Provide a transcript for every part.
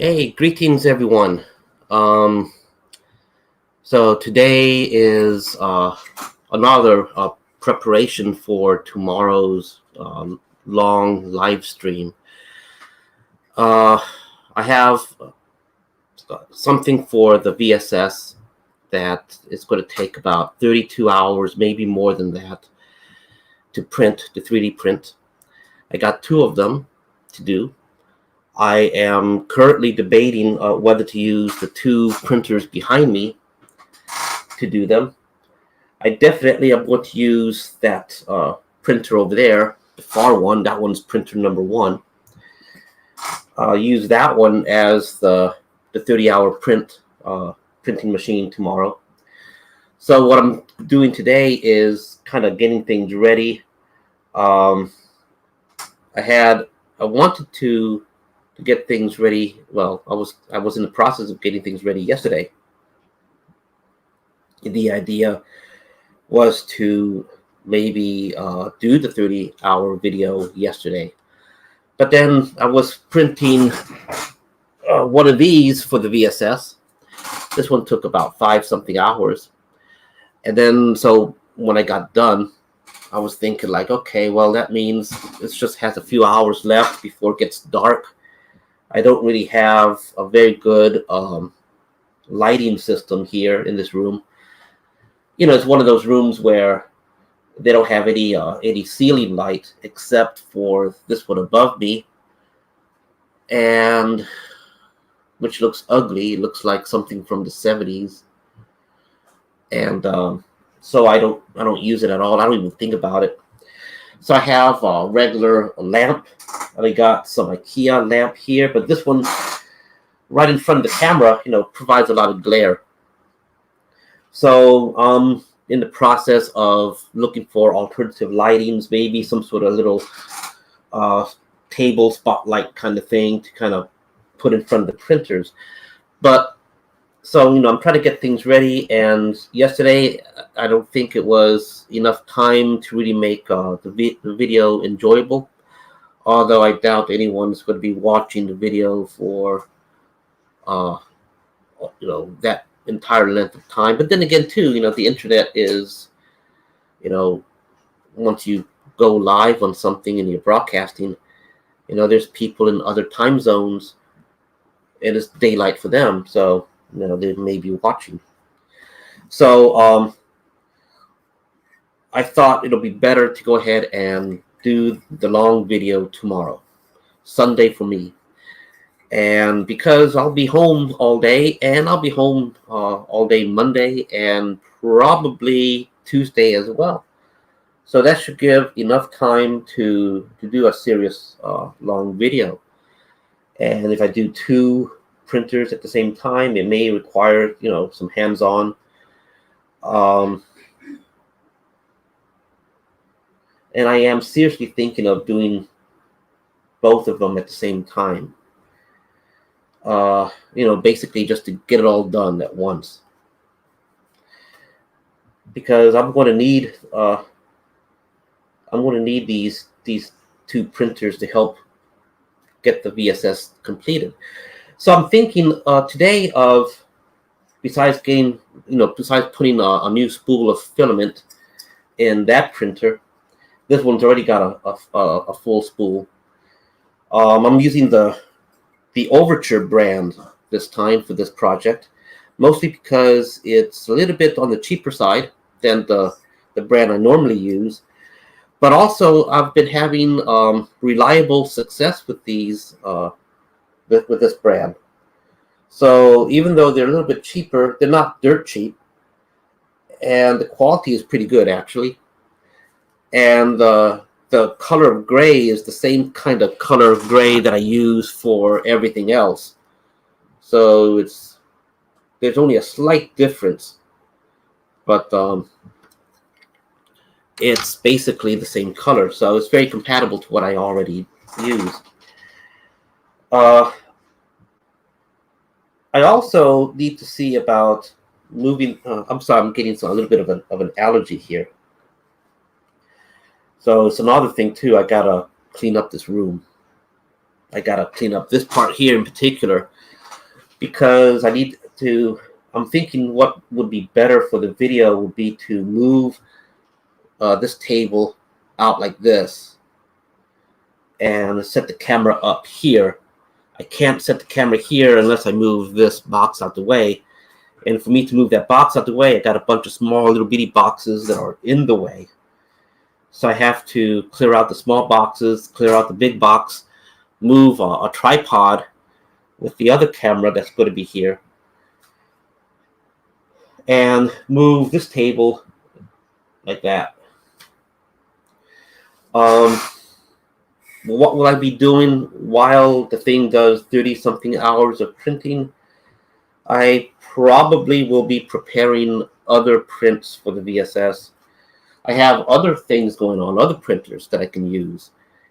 Hey, greetings everyone. Um, so today is another preparation for tomorrow's long live stream. Uh, I have something for the VSS that is going to take about 32 hours, maybe more than that, to print, to 3D print. I got two of them to do. I am currently debating whether to use the two printers behind me to do them. I definitely am going to use that printer over there, the far one. That one's printer number one. I'll use that one as the 30-hour printing machine tomorrow. So what I'm doing today is kind of getting things ready. Um, I wanted to get things ready. Well, I was in the process of getting things ready yesterday. The idea was to maybe do the 30-hour video yesterday. But then I was printing one of these for the VSS. This one took about 5-something hours. And then, so when I got done, I was thinking like, okay, well, that means it just has a few hours left before it gets dark. I don't really have a very good lighting system here in this room. You know, it's one of those rooms where they don't have any ceiling light except for this one above me, and which looks ugly. It looks like something from the 70s, and so I don't use it at all. I don't even think about it. So I have a regular lamp, and I got some IKEA lamp here, but this one right in front of the camera, provides a lot of glare. So in the process of looking for alternative lightings, maybe some sort of little table spotlight kind of thing to kind of put in front of the printers. But so, I'm trying to get things ready. And yesterday, I don't think it was enough time to really make the video enjoyable. Although I doubt anyone's going to be watching the video for, that entire length of time. But then again, too, the internet is, once you go live on something and you're broadcasting, there's people in other time zones, and it's daylight for them, so they may be watching. So I thought it'll be better to go ahead and do the long video tomorrow, Sunday for me. And because I'll be home all day, and I'll be home all day Monday and probably Tuesday as well. So that should give enough time to do a serious long video. And if I do two printers at the same time, it may require, some hands-on. And I am seriously thinking of doing both of them at the same time. Basically just to get it all done at once. Because I'm going to need these two printers to help get the VSS completed. So I'm thinking today of, besides putting a new spool of filament in that printer, this one's already got a full spool. I'm using the Overture brand this time for this project, mostly because it's a little bit on the cheaper side than the brand I normally use. But also, I've been having reliable success with these with this brand. So even though they're a little bit cheaper, they're not dirt cheap, and the quality is pretty good actually. And the color of gray is the same kind of color of gray that I use for everything else. So there's only a slight difference, but it's basically the same color. So it's very compatible to what I already use. I also need to see about moving. I'm sorry, I'm getting a little bit of an allergy here. So it's another thing too. I gotta clean up this room I gotta clean up this part here in particular because I need to. I'm thinking what would be better for the video would be to move this table out like this and set the camera up here. I can't set the camera here unless I move this box out the way. And for me to move that box out the way, I got a bunch of small little bitty boxes that are in the way. So I have to clear out the small boxes, clear out the big box, move a tripod with the other camera that's going to be here, and move this table like that. What will I be doing while the thing does 30-something hours of printing? I probably will be preparing other prints for the VSS. I have other things going on, other printers that I can use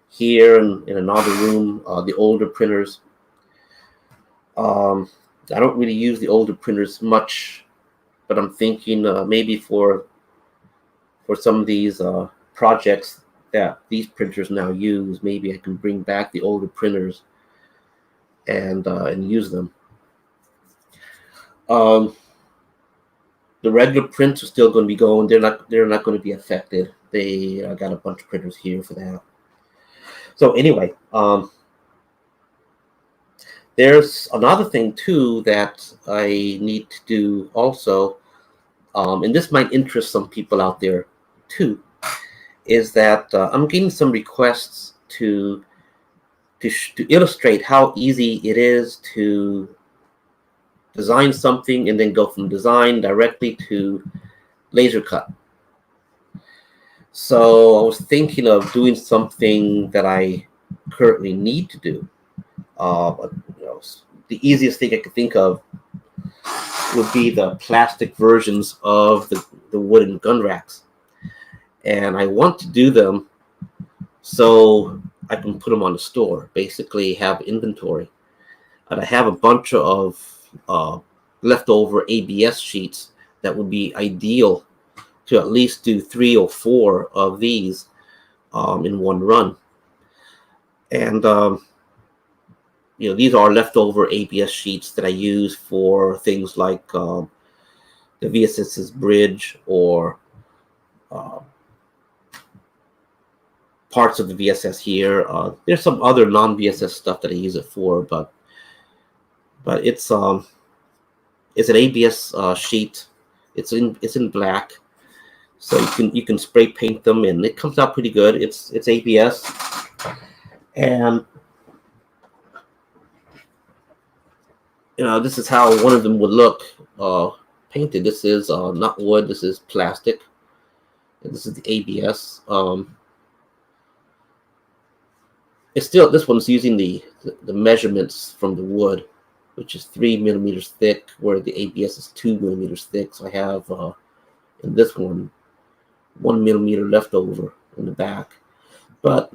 here in another room, the older printers. I don't really use the older printers much, but I'm thinking maybe for some of these projects that these printers now use, maybe I can bring back the older printers and use them. The regular prints are still going to be going. They're not going to be affected. I got a bunch of printers here for that. So anyway, there's another thing too that I need to do also, and this might interest some people out there too, is that I'm getting some requests to illustrate how easy it is to design something and then go from design directly to laser cut. So I was thinking of doing something that I currently need to do. But, the easiest thing I could think of would be the plastic versions of the wooden gun racks. And I want to do them so I can put them on the store, basically have inventory. And I have a bunch of leftover ABS sheets that would be ideal to at least do 3 or 4 of these in one run. And these are leftover ABS sheets that I use for things like the VSS's bridge or parts of the VSS here. There's some other non-VSS stuff that I use it for, but it's an ABS sheet. It's in black, so you can spray paint them, and it comes out pretty good. It's ABS, and this is how one of them would look painted. This is not wood. This is plastic, and this is the ABS. It's still, this one's using the measurements from the wood, which is 3 millimeters thick, where the ABS is 2 millimeters thick. So I have in this one 1 millimeter left over in the back, but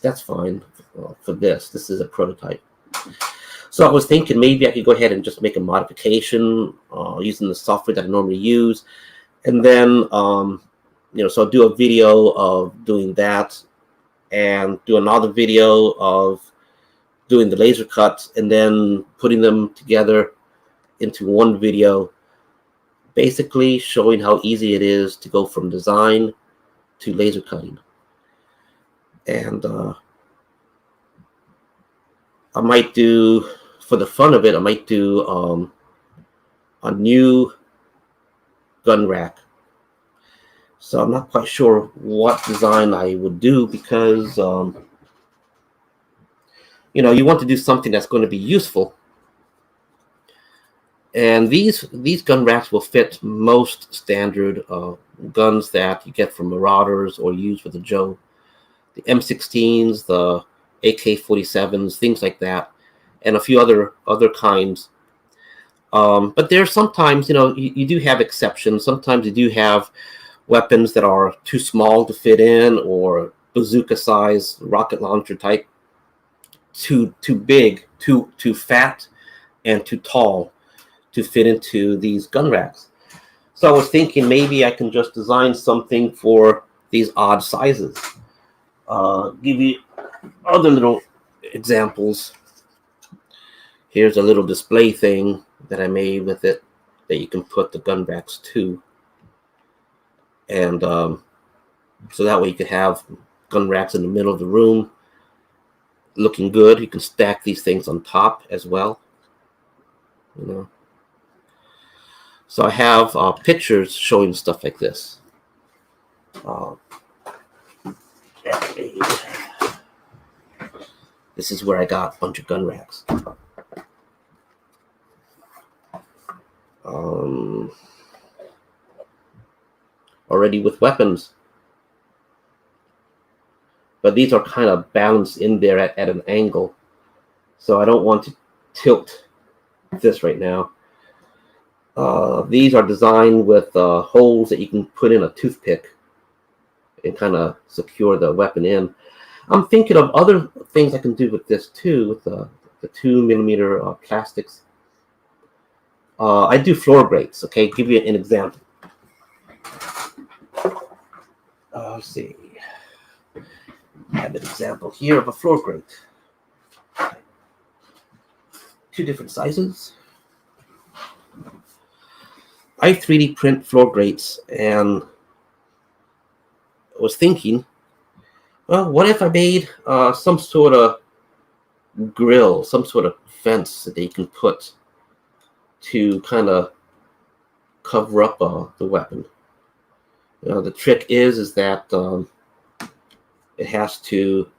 that's fine for this. This is a prototype. So I was thinking maybe I could go ahead and just make a modification using the software that I normally use, and then so I'll do a video of doing that, and do another video of doing the laser cuts, and then putting them together into one video, basically showing how easy it is to go from design to laser cutting. And I might do, for the fun of it, I might do a new gun rack. So I'm not quite sure what design I would do, because you want to do something that's going to be useful. And these gun racks will fit most standard guns that you get from Marauders or use with the Joe. The M16s, the AK-47s, things like that, and a few other kinds. But there's sometimes, you do have exceptions. Sometimes you do have weapons that are too small to fit in, or bazooka size rocket launcher type, too big, too fat, and too tall to fit into these gun racks. So I was thinking maybe I can just design something for these odd sizes. Give you other little examples. Here's a little display thing that I made with it that you can put the gun racks to. And so that way you can have gun racks in the middle of the room looking good. You can stack these things on top as well. You know. So I have pictures showing stuff like this. This is where I got a bunch of gun racks. Already with weapons. But these are kind of balanced in there at an angle. So I don't want to tilt this right now. These are designed with holes that you can put in a toothpick and kind of secure the weapon in. I'm thinking of other things I can do with this too, with the 2mm plastics. I do floor grates. Okay, give you an example. Let's see. I have an example here of a floor grate. 2 different sizes. I 3D print floor grates, and I was thinking, well, what if I made some sort of grill, some sort of fence that they can put to kind of cover up the weapon. The trick is that it has to,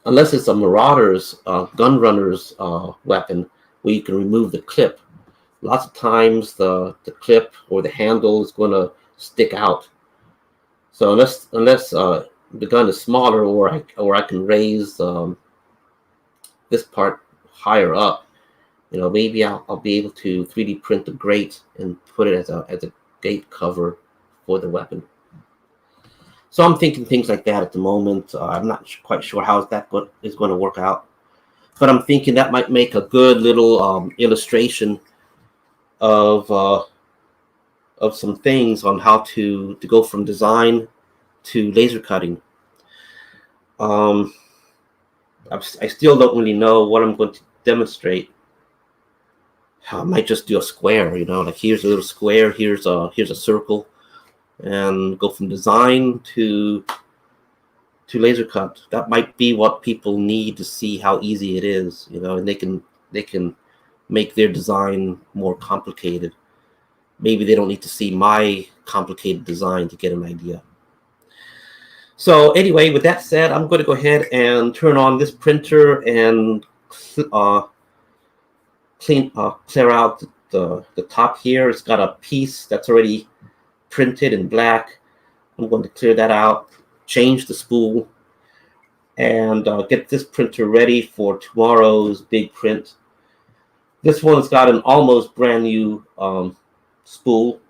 unless it's a marauder's, gun runner's weapon, where you can remove the clip. Lots of times the clip or the handle is going to stick out. So unless the gun is smaller, or I can raise this part higher up, maybe I'll be able to 3D print the grate and put it as a gate cover for the weapon. So I'm thinking things like that at the moment. I'm not quite sure how that is going to work out, but I'm thinking that might make a good little illustration of some things on how to go from design to laser cutting. I still don't really know what I'm going to demonstrate. I might just do a square, like here's a little square, here's a circle, and go from design to laser cut. That might be what people need to see how easy it is, and they can make their design more complicated. Maybe they don't need to see my complicated design to get an idea. So anyway, with that said, I'm going to go ahead and turn on this printer and clear out the top here. It's got a piece that's already printed in black. I'm going to clear that out, change the spool, and get this printer ready for tomorrow's big print. This one's got an almost brand new spool,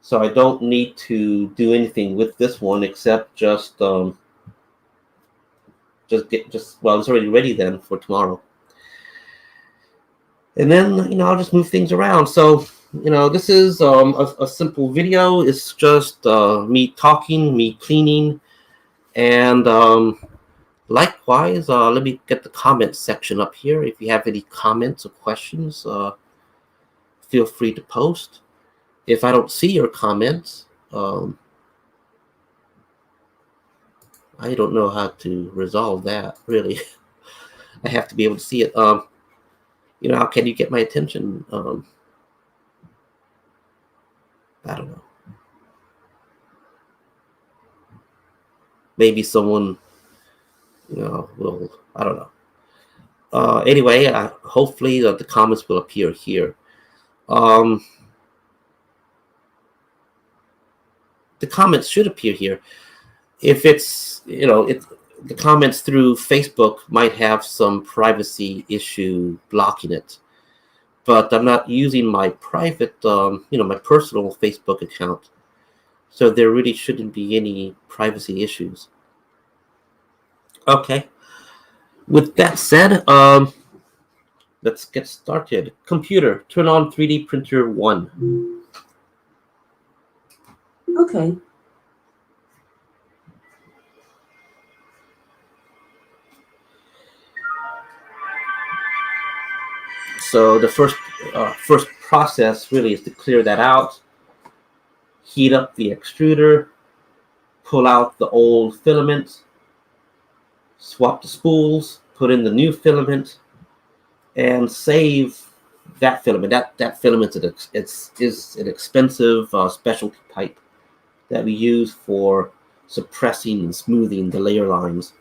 so I don't need to do anything with this one except just well, it's already ready then for tomorrow. And then, I'll just move things around. So, this is a simple video. It's just me talking, me cleaning. And likewise, let me get the comment section up here. If you have any comments or questions, feel free to post. If I don't see your comments, I don't know how to resolve that, really. I have to be able to see it. How can you get my attention? I don't know. Maybe someone, will, I don't know. Anyway, hopefully the comments will appear here. The comments should appear here. If it's, the comments through Facebook might have some privacy issue blocking it, but I'm not using my private, my personal Facebook account, so there really shouldn't be any privacy issues. Okay, with that said, let's get started. Computer, turn on 3D printer 1. Okay. So the first process really is to clear that out, heat up the extruder, pull out the old filament, swap the spools, put in the new filament, and save that filament. That filament is an expensive specialty pipe that we use for suppressing and smoothing the layer lines.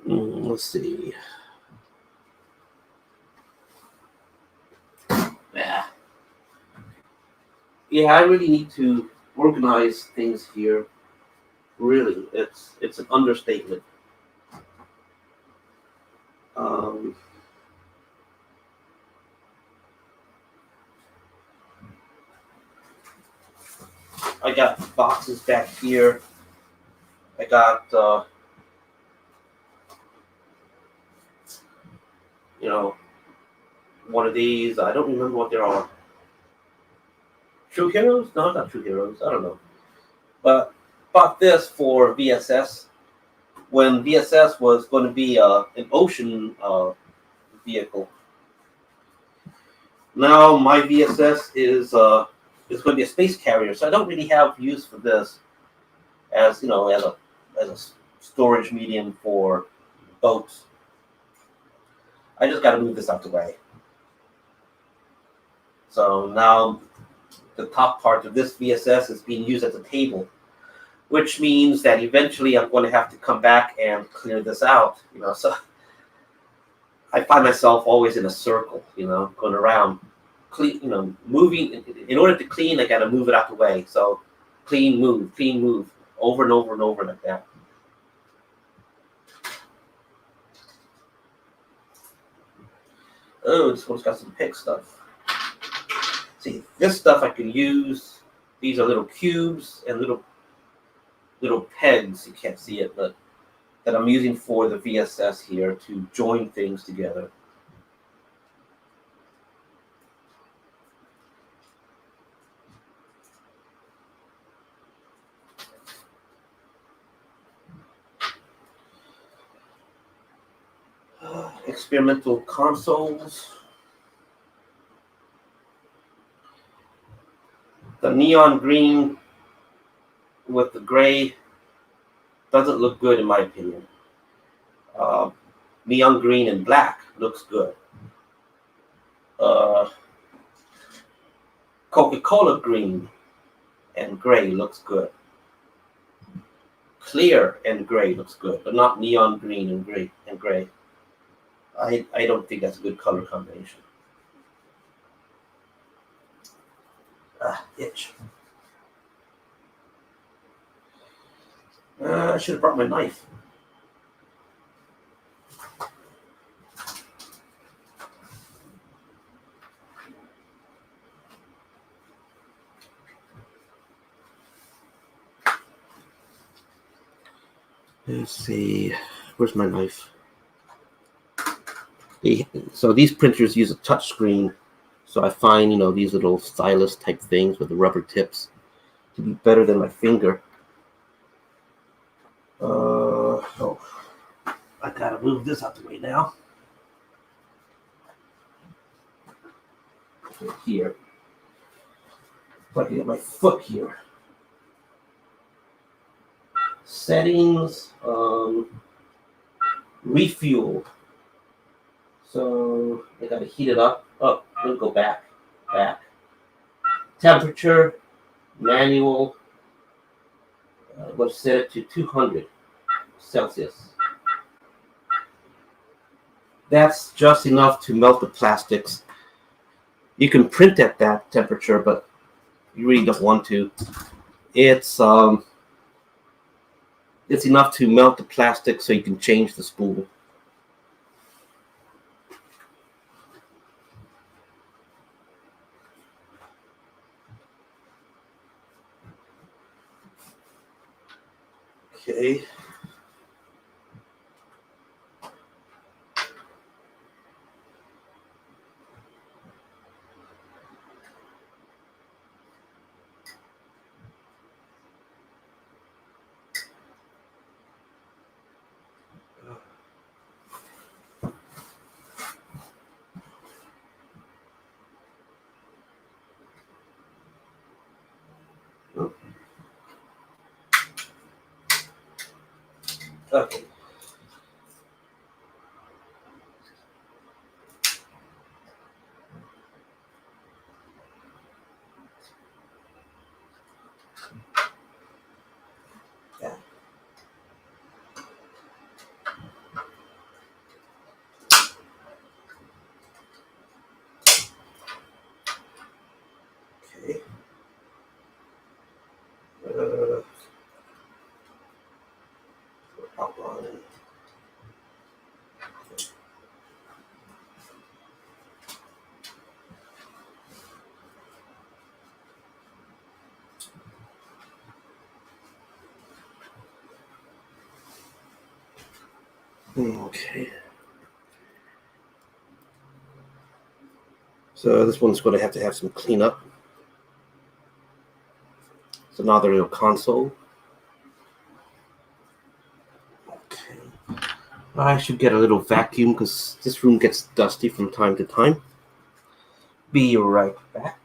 Let's see. Yeah, I really need to organize things here. Really, it's an understatement. Um, I got boxes back here. I got you know, one of these. I don't remember what they are. True Heroes? No, not True Heroes. I don't know. But bought this for VSS when VSS was going to be an ocean vehicle. Now my VSS is going to be a space carrier, so I don't really have use for this as as a storage medium for boats. I just got to move this out the way. So now the top part of this VSS is being used as a table, which means that eventually I'm going to have to come back and clear this out. So I find myself always in a circle, going around, clean, moving. In order to clean, I got to move it out the way. So clean, move, over and over and over like that. Oh, this one's got some pick stuff. See, this stuff I can use. These are little cubes and little pegs. You can't see it, but that I'm using for the VSS here to join things together. Experimental consoles. The neon green with the gray doesn't look good in my opinion. Neon green and black looks good. Coca-Cola green and gray looks good. Clear and gray looks good, but not neon green and gray. I don't think that's a good color combination. Itch. I should have brought my knife. Let's see. Where's my knife? So these printers use a touch screen. So I find, these little stylus type things with the rubber tips to be better than my finger. So I gotta move this out the way now. Here. If I can get my foot here. Settings, refuel. So I gotta heat it up. Oh, we'll go back. Temperature, manual. We'll set it to 200 Celsius. That's just enough to melt the plastics. You can print at that temperature, but you really don't want to. It's enough to melt the plastic so you can change the spool. Okay. Okay. Yeah. Okay. Outline. Okay. So this one's going to have some cleanup. It's another little console. Okay. I should get a little vacuum because this room gets dusty from time to time. Be right back.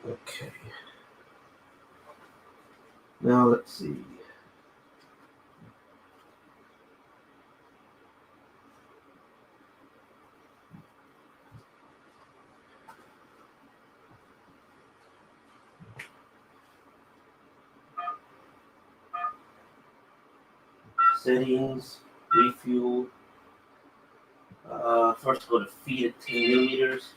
Okay. Now let's see. Settings, refuel. First go to feed at 10 millimeters.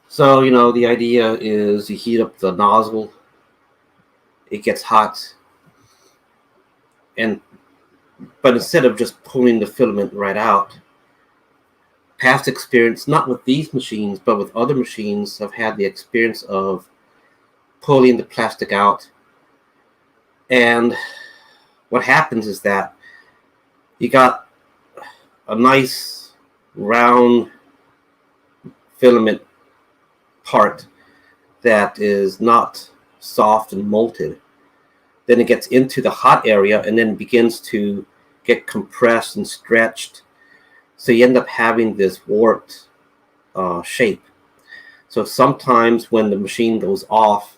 So, the idea is you heat up the nozzle, it gets hot, but instead of just pulling the filament right out, past experience, not with these machines, but with other machines, I've had the experience of pulling the plastic out. And what happens is that you got a nice round filament part that is not soft and molted. Then it gets into the hot area and then begins to get compressed and stretched. So you end up having this warped shape. So sometimes when the machine goes off,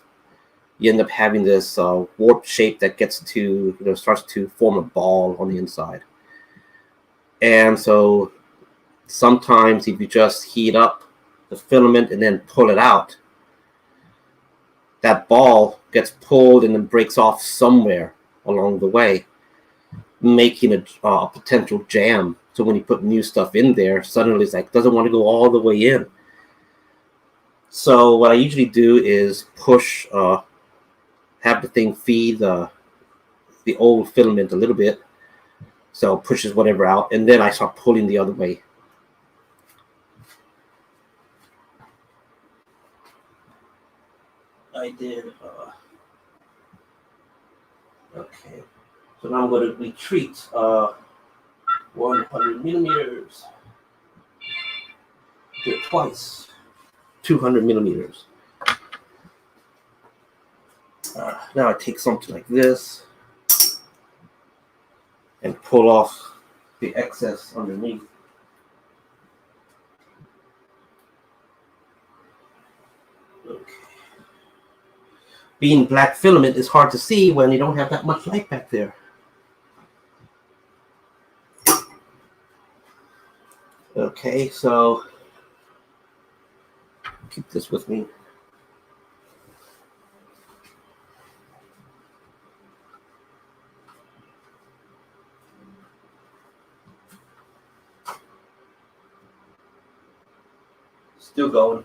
you end up having this warped shape that gets to, starts to form a ball on the inside. And so sometimes if you just heat up the filament and then pull it out, that ball gets pulled and then breaks off somewhere along the way, making a potential jam. So when you put new stuff in there, suddenly it's like doesn't want to go all the way in. So what I usually do is push, have the thing feed the old filament a little bit, so it pushes whatever out, and then I start pulling the other way. I did. Okay. So now I'm going to retreat 100 millimeters. Do it twice. 200 millimeters. Now I take something like this and pull off the excess underneath. Okay. Being black filament is hard to see when you don't have that much light back there. Okay, so keep this with me. Still going.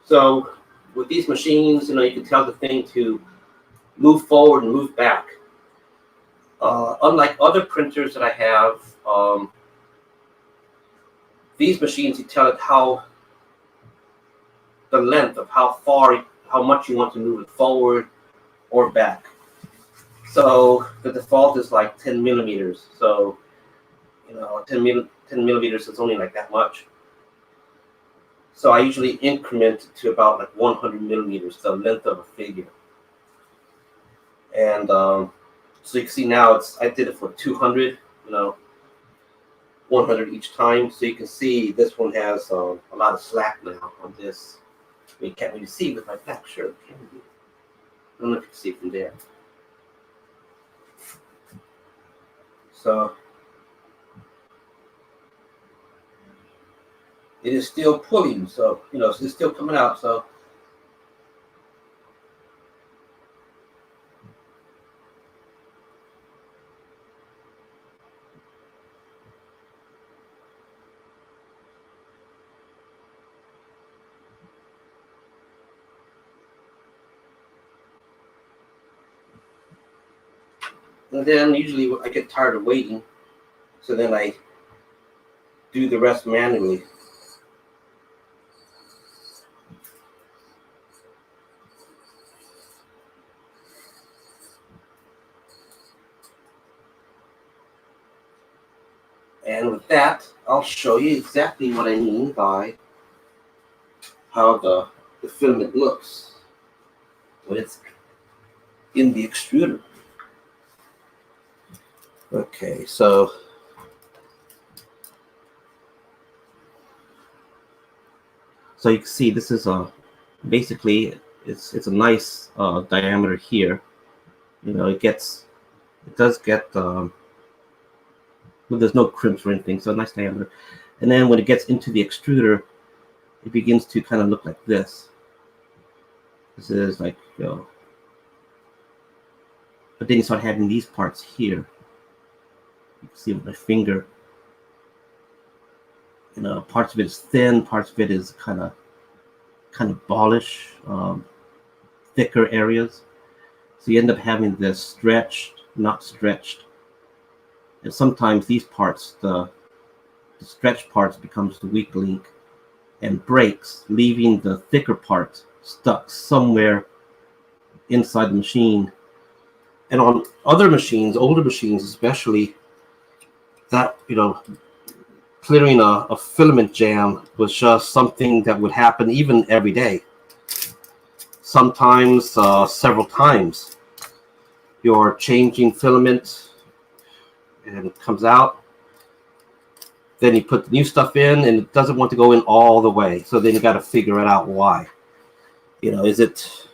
So with these machines, you can tell the thing to move forward and move back. Unlike other printers that I have, these machines, you tell it the length of how much you want to move it forward or back. So the default is like 10 millimeters. So, 10 millimeters is only like that much. So I usually increment to about like 100 millimeters, the length of a figure. And so you can see now I did it for 200, 100 each time. So you can see this one has a lot of slack now on this. You can't really see with my black shirt, can you? I don't know if you can see from there. So it is still pulling, so it's still coming out. So and then usually I get tired of waiting, so then I do the rest manually. And with that, I'll show you exactly what I mean by how the filament looks when it's in the extruder. Okay, so So you can see this is basically it's a nice diameter here. You know, it does get well, there's no crimps or anything, so a nice diameter. And then when it gets into the extruder, it begins to kind of look like this. This is like, you know, but then you start having these parts here. You can see with my finger. You know, parts of it is thin, parts of it is kind of ballish, thicker areas. So you end up having this stretched, not stretched. And sometimes these parts, the stretched parts becomes the weak link and breaks, leaving the thicker part stuck somewhere inside the machine. And on other machines, older machines especially, that, you know, clearing a filament jam was just something that would happen even every day. Sometimes several times. You're changing filament and it comes out. Then you put the new stuff in and it doesn't want to go in all the way. So then you got to figure it out why. You know, is it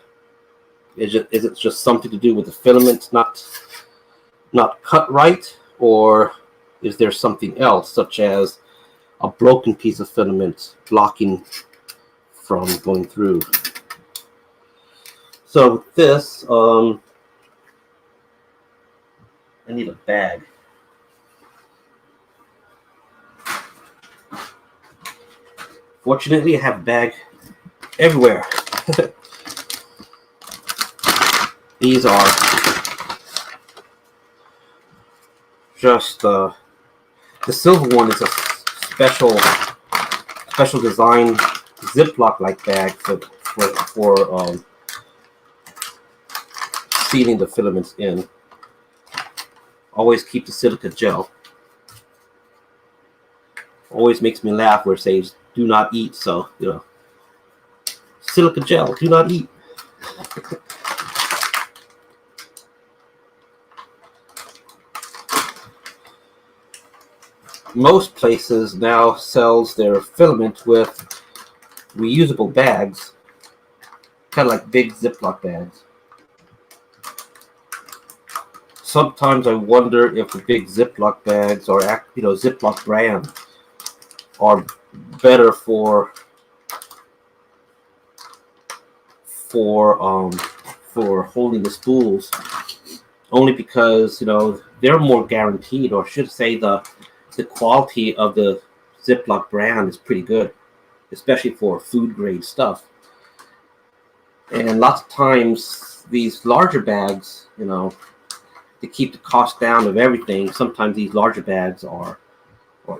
just something to do with the filament not cut right, or is there something else, such as a broken piece of filament blocking from going through? So with this, I need a bag. Fortunately, I have a bag everywhere. These are just the silver one is a special design Ziploc-like bag for sealing the filaments in. Always keep the silica gel. Always makes me laugh where it says "do not eat." So, you know, silica gel, do not eat. Most places now sells their filament with reusable bags, kind of like big Ziploc bags. Sometimes I wonder if the big Ziploc bags or, you know, Ziploc brand are better for holding the spools, only because, you know, they're more guaranteed, or I should say the quality of the Ziploc brand is pretty good, especially for food grade stuff. And lots of times these larger bags, you know, to keep the cost down of everything, sometimes these larger bags or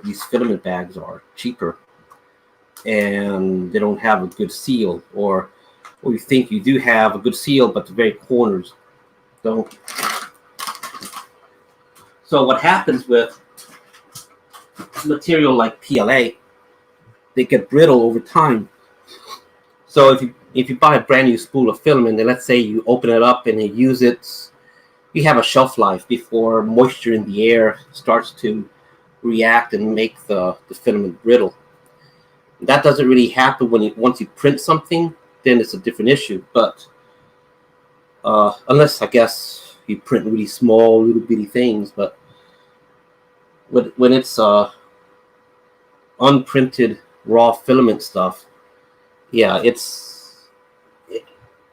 these filament bags are cheaper, and they don't have a good seal, or you think you do have a good seal, but the very corners don't. So what happens with material like PLA, they get brittle over time. So if you buy a brand new spool of filament, and let's say you open it up and you use it, you have a shelf life before moisture in the air starts to react and make the filament brittle. That doesn't really happen once you print something, then it's a different issue. But unless, I guess, you print really small, little bitty things, but when it's unprinted raw filament stuff, yeah,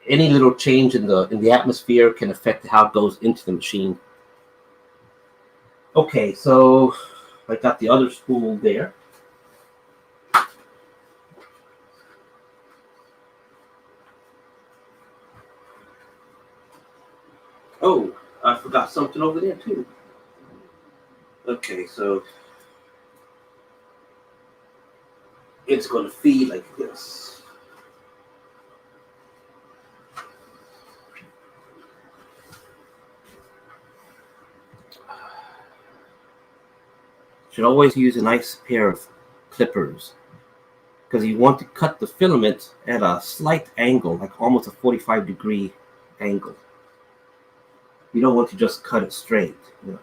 any little change in the atmosphere can affect how it goes into the machine. Okay, so I got the other spool there. Oh, I forgot something over there too. Okay, so it's going to feed like this. Should always use a nice pair of clippers, because you want to cut the filament at a slight angle, like almost a 45-degree angle. You don't want to just cut it straight, you know.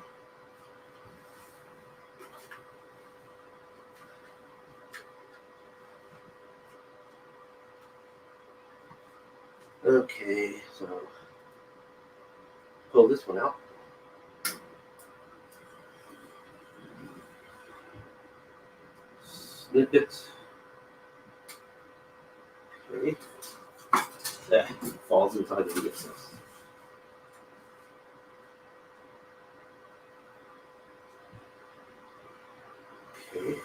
Okay, so pull this one out. Snip it. Okay. That falls inside the ESS. Okay.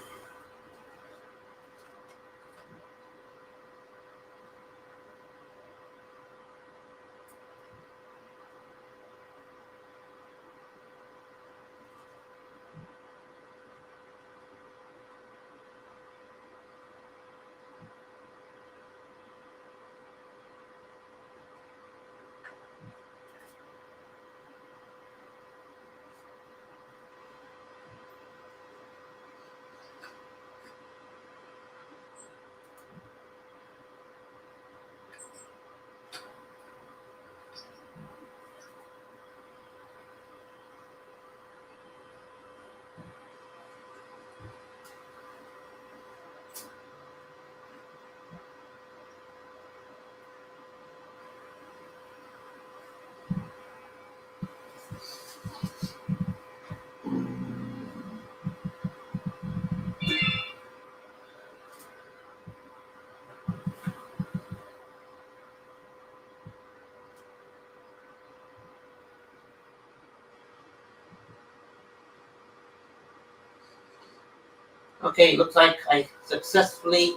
Okay, looks like I successfully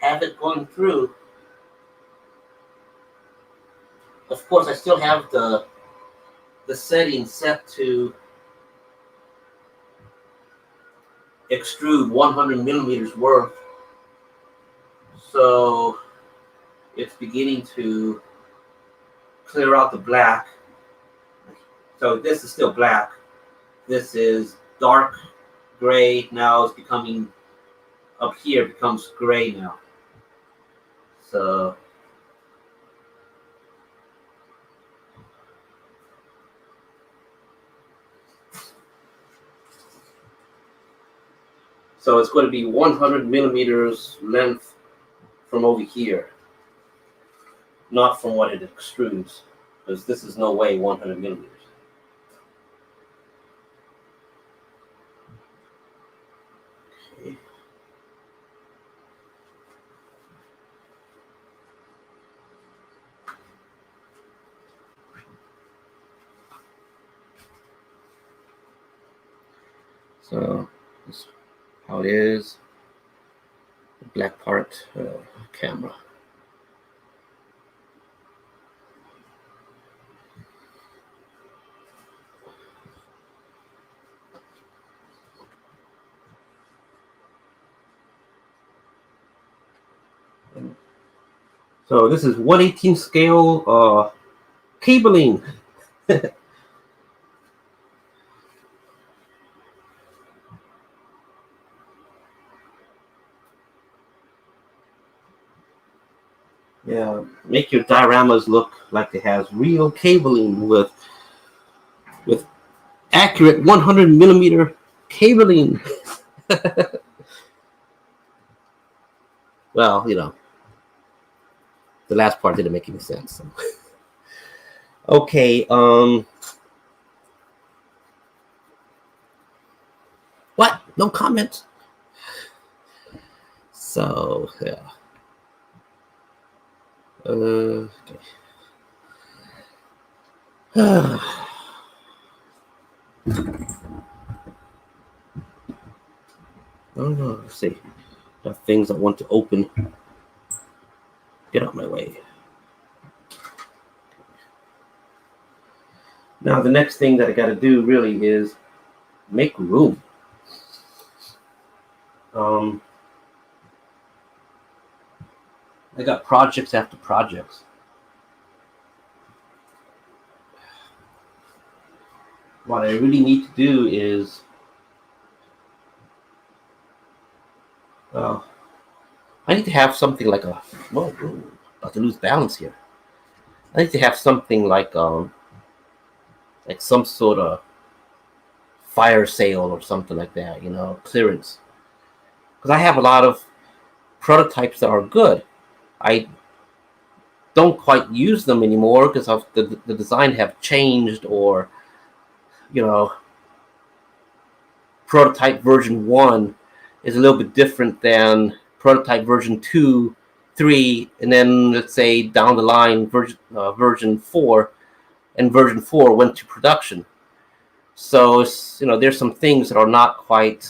have it going through. Of course, I still have the setting set to extrude 100 millimeters worth. So it's beginning to clear out the black. So this is still black. This is dark gray. Now it's becoming, up here becomes gray now. So it's going to be 100 millimeters length from over here, not from what it extrudes, because this is no way 100 millimeters. Okay. So this is how it is. The black part, camera. So this is 1/18 scale cabling. Yeah, make your dioramas look like it has real cabling with accurate 100 millimeter cabling. Well, the last part didn't make any sense. So. Okay. What? No comment. So yeah. Okay. Oh, let's see. There are things I want to open. Get out of my way. Now the next thing that I got to do really is make room. I got projects after projects. What I really need to do is, I need to have something like a. Whoa, about to lose balance here. I need to have something like some sort of fire sale or something like that, clearance. Because I have a lot of prototypes that are good. I don't quite use them anymore because of the design have changed, or prototype version 1 is a little bit different than prototype version 2, 3, and then let's say down the line version 4, and version 4 went to production. So there's some things that are not quite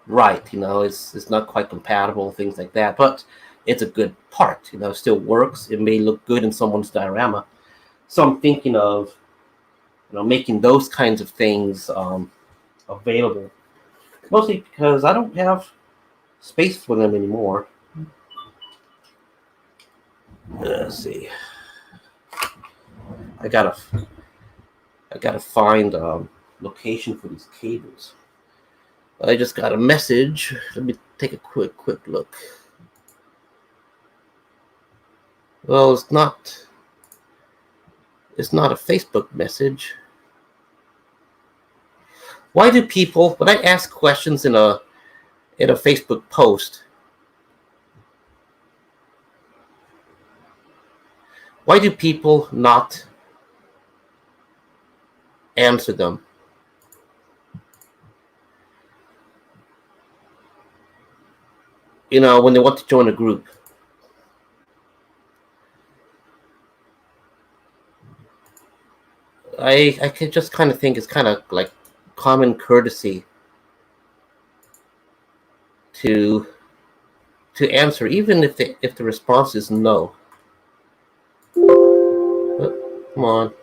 right. It's not quite compatible, things like that. But it's a good part. It still works. It may look good in someone's diorama. So I'm thinking of making those kinds of things available, mostly because I don't have space for them anymore. Let's see. I gotta find location for these cables. I just got a message. Let me take a quick look. Well, it's not a Facebook message. Why do people, when I ask questions in a Facebook post, why do people not answer them? When they want to join a group. I can just kind of think it's kind of like common courtesy to answer, even if the response is no. Oh,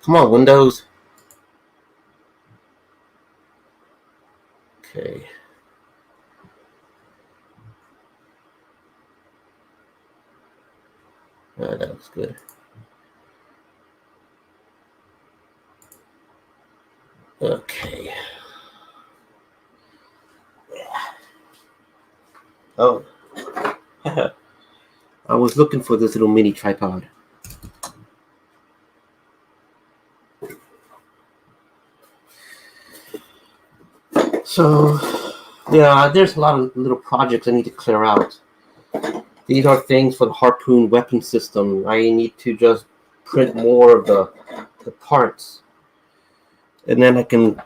come on, Windows. Okay. That looks good. Okay. Oh. I was looking for this little mini tripod. So, yeah, there's a lot of little projects I need to clear out. These are things for the harpoon weapon system. I need to just print more of the parts, and then I can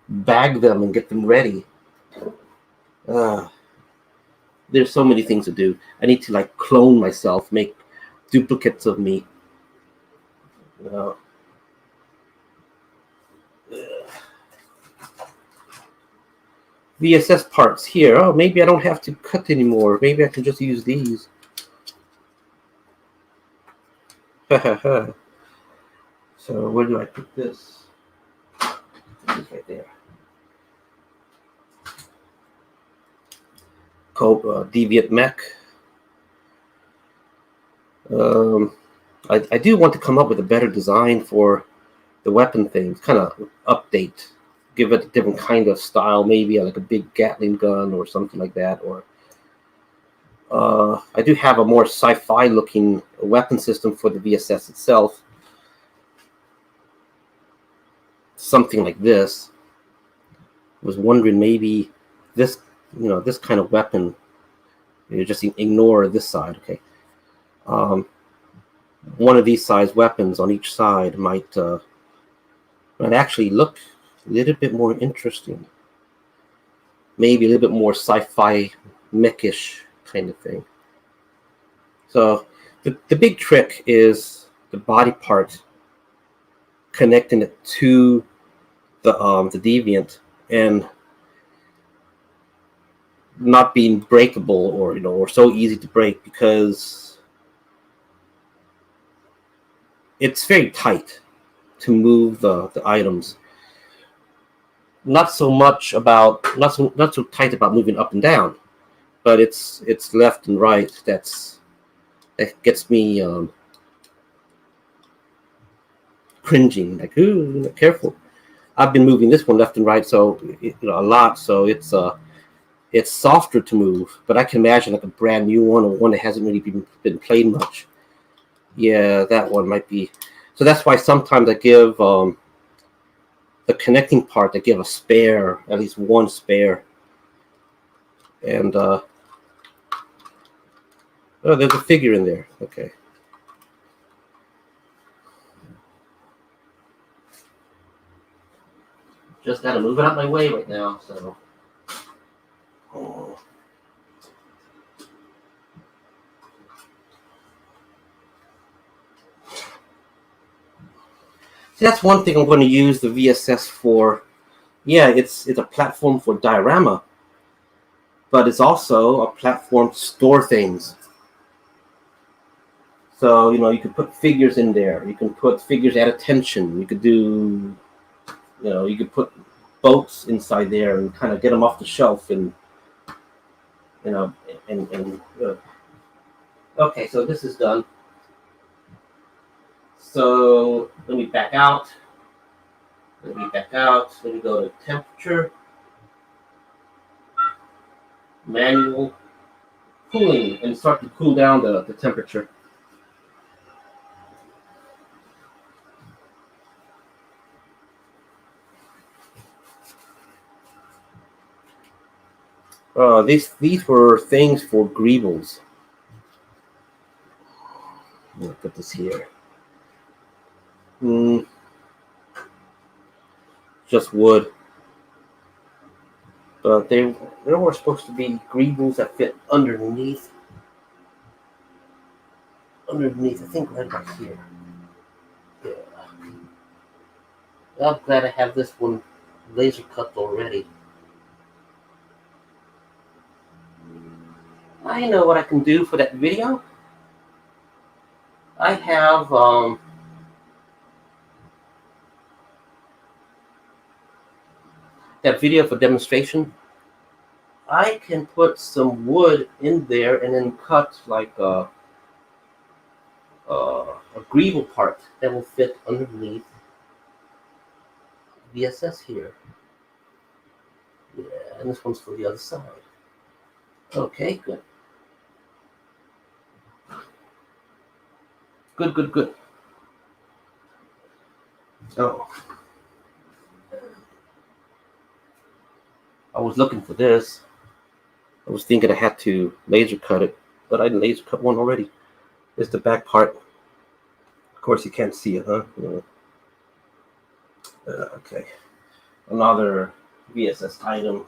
bag them and get them ready. There's so many things to do. I need to clone myself, make duplicates of me. VSS parts here. Oh, maybe I don't have to cut anymore. Maybe I can just use these. So where do I put this? It's right there. Deviant mech. I do want to come up with a better design for the weapon things. Kind of update, give it a different kind of style, maybe like a big Gatling gun or something like that. Or I do have a more sci-fi looking weapon system for the VSS itself. Something like this. I was wondering maybe this, this kind of weapon. You just ignore this side, okay. One of these size weapons on each side might actually look a little bit more interesting. Maybe a little bit more sci-fi mechish kind of thing. So the big trick is the body part, connecting it to the deviant and not being breakable or so easy to break, because it's very tight to move the items. Not so tight about moving up and down, but it's left and right that gets me cringing. Like, ooh, careful. I've been moving this one left and right so a lot, so it's softer to move. But I can imagine like a brand new one, or one that hasn't really been played much. Yeah, that one might be. So that's why sometimes I give the connecting part, I give a spare, at least one spare. And Oh, there's a figure in there. Okay. Just gotta move it out my way right now, so. Oh. See, that's one thing I'm going to use the VSS for. Yeah, it's a platform for diorama, but it's also a platform to store things. So, you could put figures in there. You can put figures at attention. You could do, you could put boats inside there and kind of get them off the shelf and, okay, so this is done. So let me back out. Let me go to temperature, manual, cooling, and start to cool down the temperature. These were things for greebles. I'm gonna put this here. Just wood. But they were supposed to be greebles that fit underneath. I think right back here. Yeah. I'm glad I have this one laser cut already. I know what I can do for that video. I have that video for demonstration. I can put some wood in there and then cut like a greeble part that will fit underneath VSS here. Yeah, and this one's for the other side. Okay, good. Good. Oh. I was looking for this. I was thinking I had to laser cut it, but I laser cut one already. It's the back part. Of course, you can't see it, huh? Yeah. Okay. Another VSS item.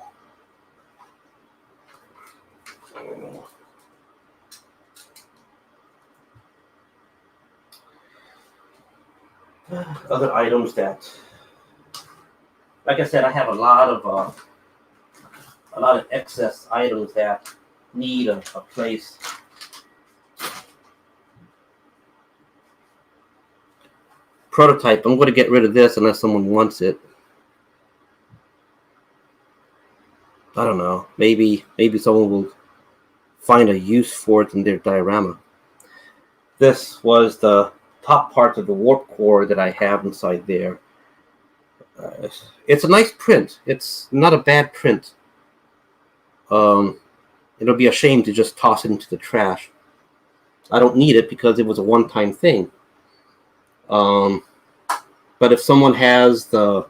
Other items that, like I said, I have a lot of excess items that need a place. Prototype. I'm going to get rid of this unless someone wants it. I don't know. Maybe someone will find a use for it in their diorama. This was the top part of the warp core that I have inside there. It's a nice print. It's not a bad print. It'll be a shame to just toss it into the trash. I don't need it because it was a one-time thing. But if someone has the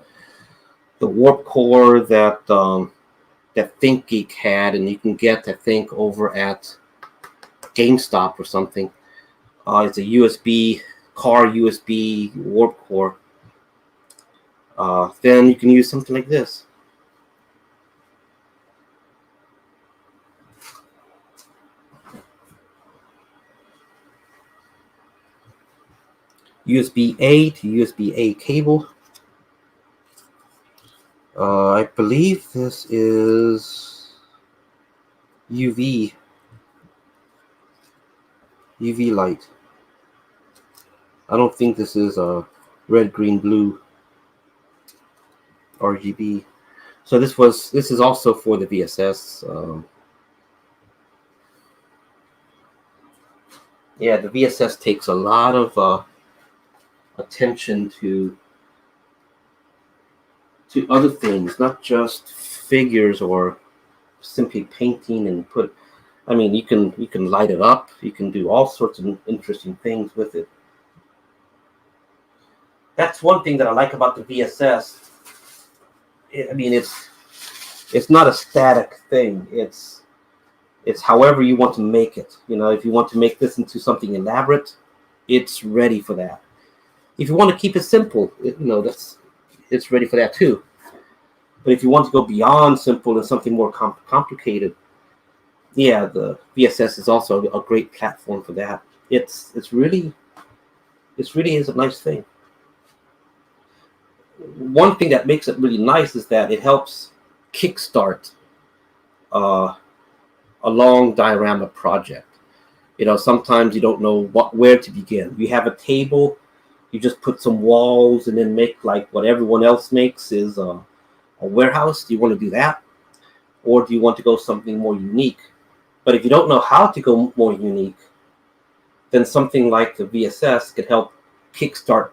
warp core that that ThinkGeek had, and you can get, I think, over at GameStop or something. It's a USB warp core. Then you can use something like this. USB-A to USB-A cable. I believe this is UV light. I don't think this is a red, green, blue RGB. So this is also for the VSS. Yeah, the VSS takes a lot of attention to other things, not just figures or simply painting and put. I mean, you can light it up. You can do all sorts of interesting things with it. That's one thing that I like about the VSS. I mean, it's not a static thing. It's It's however you want to make it. If you want to make this into something elaborate, it's ready for that. If you want to keep it simple, it's ready for that too. But if you want to go beyond simple and something more complicated, yeah, the VSS is also a great platform for that. It's really is a nice thing. One thing that makes it really nice is that it helps kickstart uh, a long diorama project. Sometimes you don't know where to begin. You have a table, you just put some walls and then make like what everyone else makes is a warehouse. Do you want to do that? Or do you want to go something more unique? But if you don't know how to go more unique, then something like the VSS could help kickstart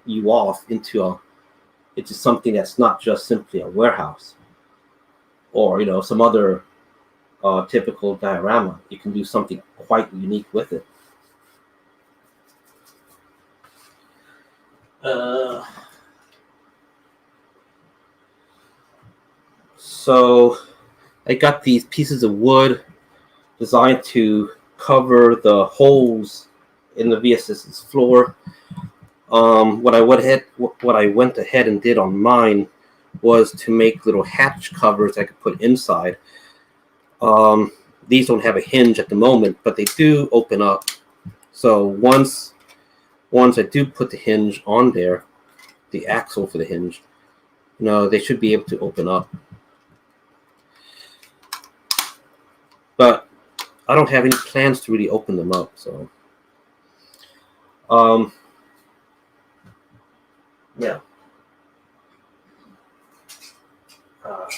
you off into something that's not just simply a warehouse or some other typical diorama. You can do something quite unique with it. So I got these pieces of wood designed to cover the holes in the VSS's floor. What I went ahead and did on mine was to make little hatch covers I could put inside. These don't have a hinge at the moment, but they do open up. So once I do put the hinge on there, the axle for the hinge, they should be able to open up. But I don't have any plans to really open them up, so yeah.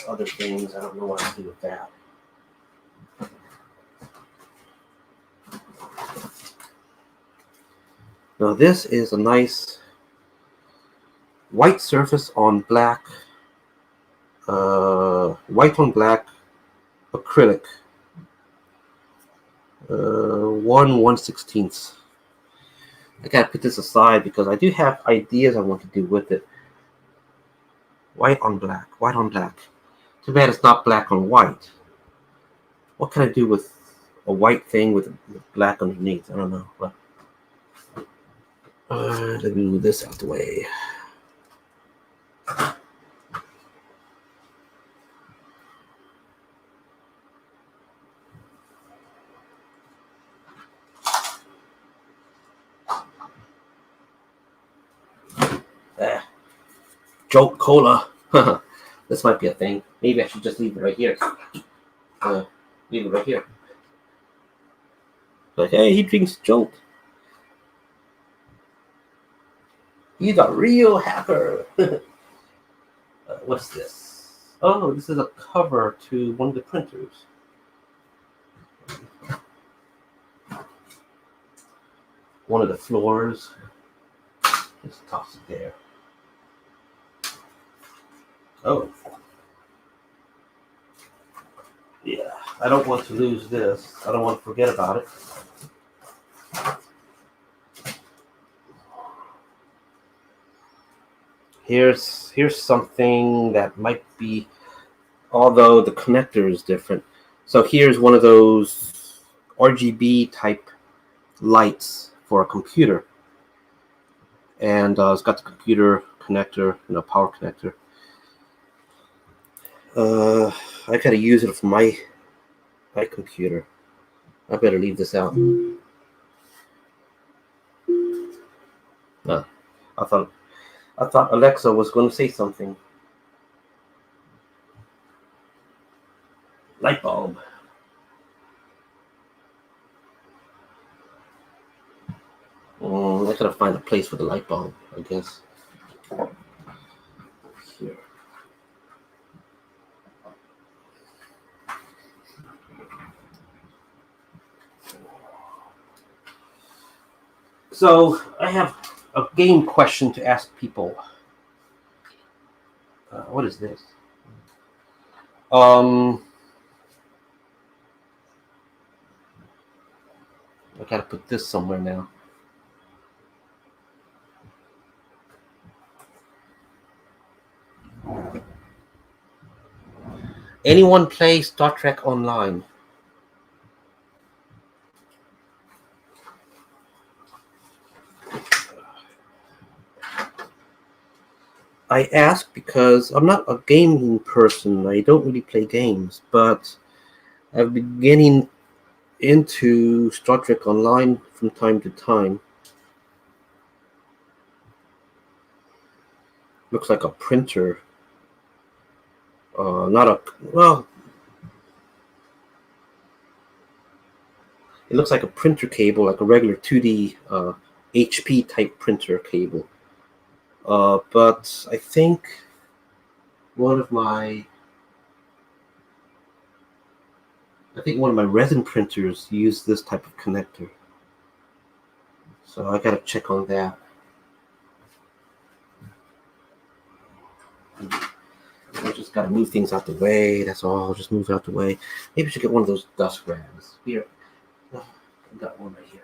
Other things, I don't know what to do with that. Now this is a nice white surface on black, white on black acrylic, 1/1/16. I gotta put this aside because I do have ideas I want to do with it. White on black, white on black. Too bad it's not black on white. What can I do with a white thing with black underneath? I don't know. But, let me move this out the way. Jolt Cola. This might be a thing. Maybe I should just leave it right here. Leave it right here. Like, hey, he drinks Jolt. He's a real hacker. What's this? Oh, this is a cover to one of the printers. One of the floors. Just toss it there. Oh. Yeah, I don't want to lose this. I don't want to forget about it. Here's something that might be, although the connector is different. So here's one of those RGB type lights for a computer. And it's got the computer connector, power connector. I gotta use it for my computer. I better leave this out. I thought Alexa was going to say something. Light bulb. I gotta find a place for the light bulb, I guess. Here. So I have a game question to ask people. What is this? I gotta put this somewhere now. Anyone play Star Trek Online? I ask because I'm not a gaming person. I don't really play games, but I've been getting into Star Trek Online from time to time. Looks like a printer. Not a well. It looks like a printer cable, like a regular 2D HP type printer cable. But I think one of my one of my resin printers use this type of connector. So I gotta check on that. I just gotta move things out the way. That's all. Just move out the way. Maybe I should get one of those dust rags. Here, oh, I got one right here.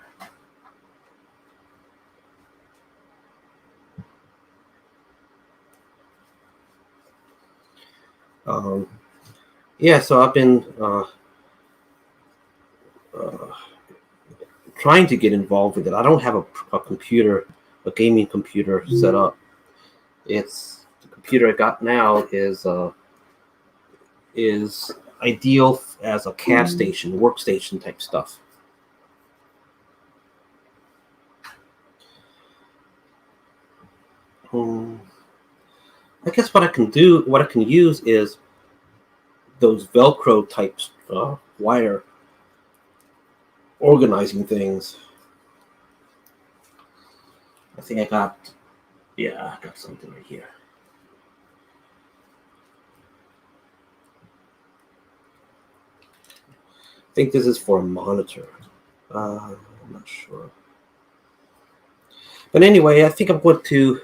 Yeah. So I've been uh, trying to get involved with it. I don't have a computer, a gaming computer set up. It's the computer I got now is ideal as a CAD station, workstation type stuff. I guess what I can use is those Velcro types wire organizing things. I think I got something right here. I think this is for a monitor. I'm not sure. But anyway, I think I'm going to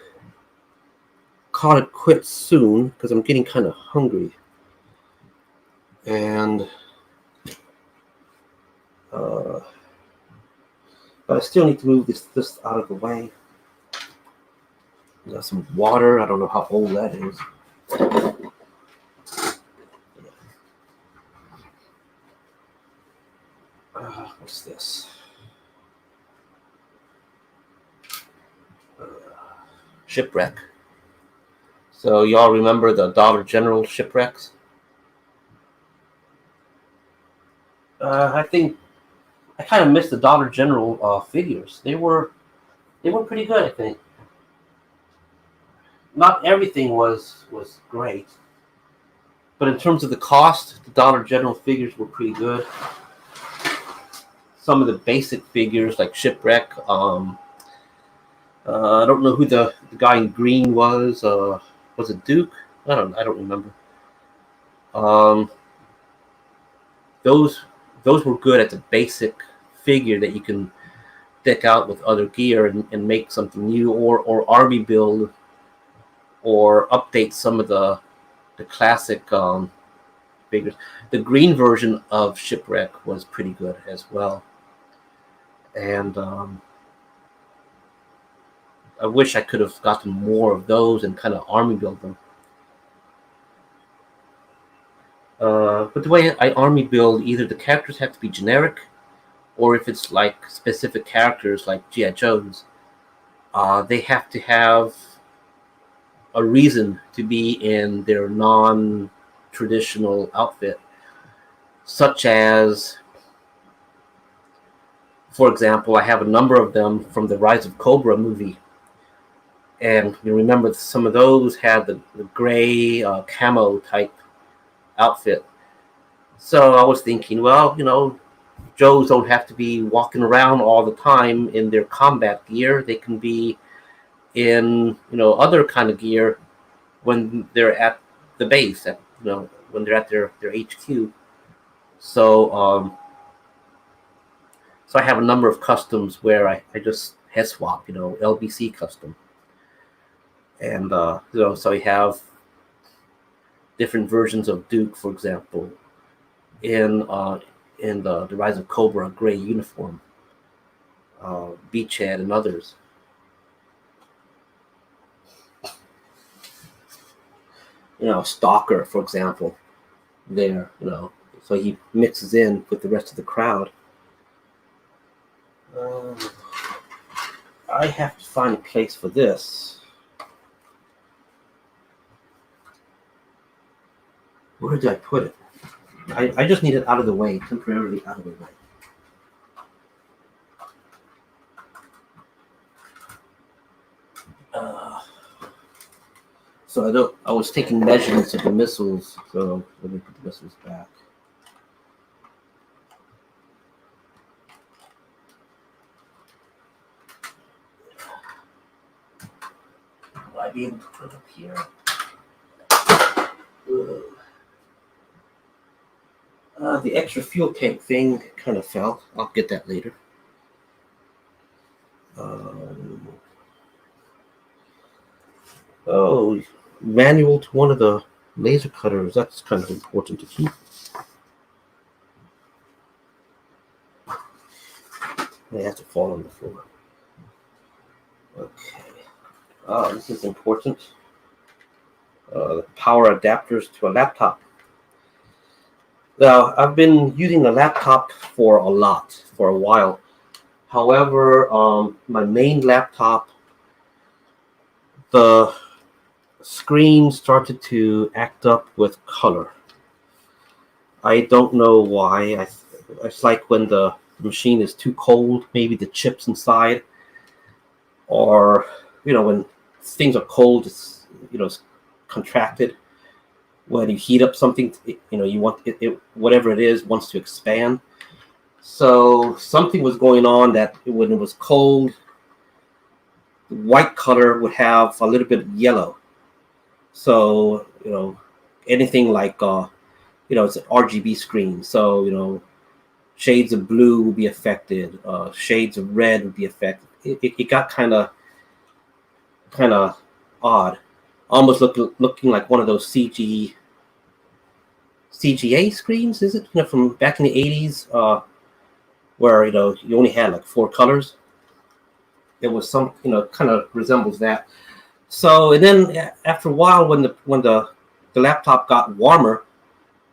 call it quits soon because I'm getting kind of hungry. And but I still need to move this out of the way. Got some water. I don't know how old that is. What's this? Shipwreck. So y'all remember the Dollar General shipwrecks? I think I kind of missed the Dollar General figures. They were pretty good. I think not everything was great, but in terms of the cost, the Dollar General figures were pretty good. Some of the basic figures like shipwreck. I don't know who the guy in green was. Was it Duke? I don't remember. Um, those those were good at the basic figure that you can deck out with other gear and make something new or army build or update some of the classic figures. The green version of Shipwreck was pretty good as well, and I wish I could have gotten more of those and kind of army build them. But the way I army build, either the characters have to be generic, or if it's like specific characters like G.I. Joe's, they have to have a reason to be in their non-traditional outfit, such as, for example, I have a number of them from the Rise of Cobra movie, and you remember some of those had the gray camo type outfit. So I was thinking, well, Joes don't have to be walking around all the time in their combat gear. They can be in other kind of gear when they're at the base, when they're at their HQ. So so I have a number of customs where I just head swap, LBC custom, and so we have different versions of Duke, for example, in the Rise of Cobra gray uniform, Beachhead and others. Stalker, for example, there, so he mixes in with the rest of the crowd. I have to find a place for this. Where did I put it? I just need it out of the way, temporarily out of the way. So I was taking measurements of the missiles, so let me put the missiles back. Will I be able to put it up here? The extra fuel tank thing kind of fell. I'll get that later. Oh, manual to one of the laser cutters. That's kind of important to keep. They have to fall on the floor. Okay. This is important. Power adapters to a laptop. Now, I've been using a laptop for a while. However, my main laptop, the screen started to act up with color. I don't know why. It's like when the machine is too cold, maybe the chips inside, or when things are cold, it's it's contracted. When you heat up something, you want it whatever it is wants to expand. So something was going on that when it was cold, the white color would have a little bit of yellow. So anything like it's an RGB screen. So shades of blue would be affected. Shades of red would be affected. It got kind of odd, almost looking like one of those CGA screens. Is it from back in the 80s, where you only had like 4 colors? It was some kind of resembles that. So and then after a while, when the laptop got warmer,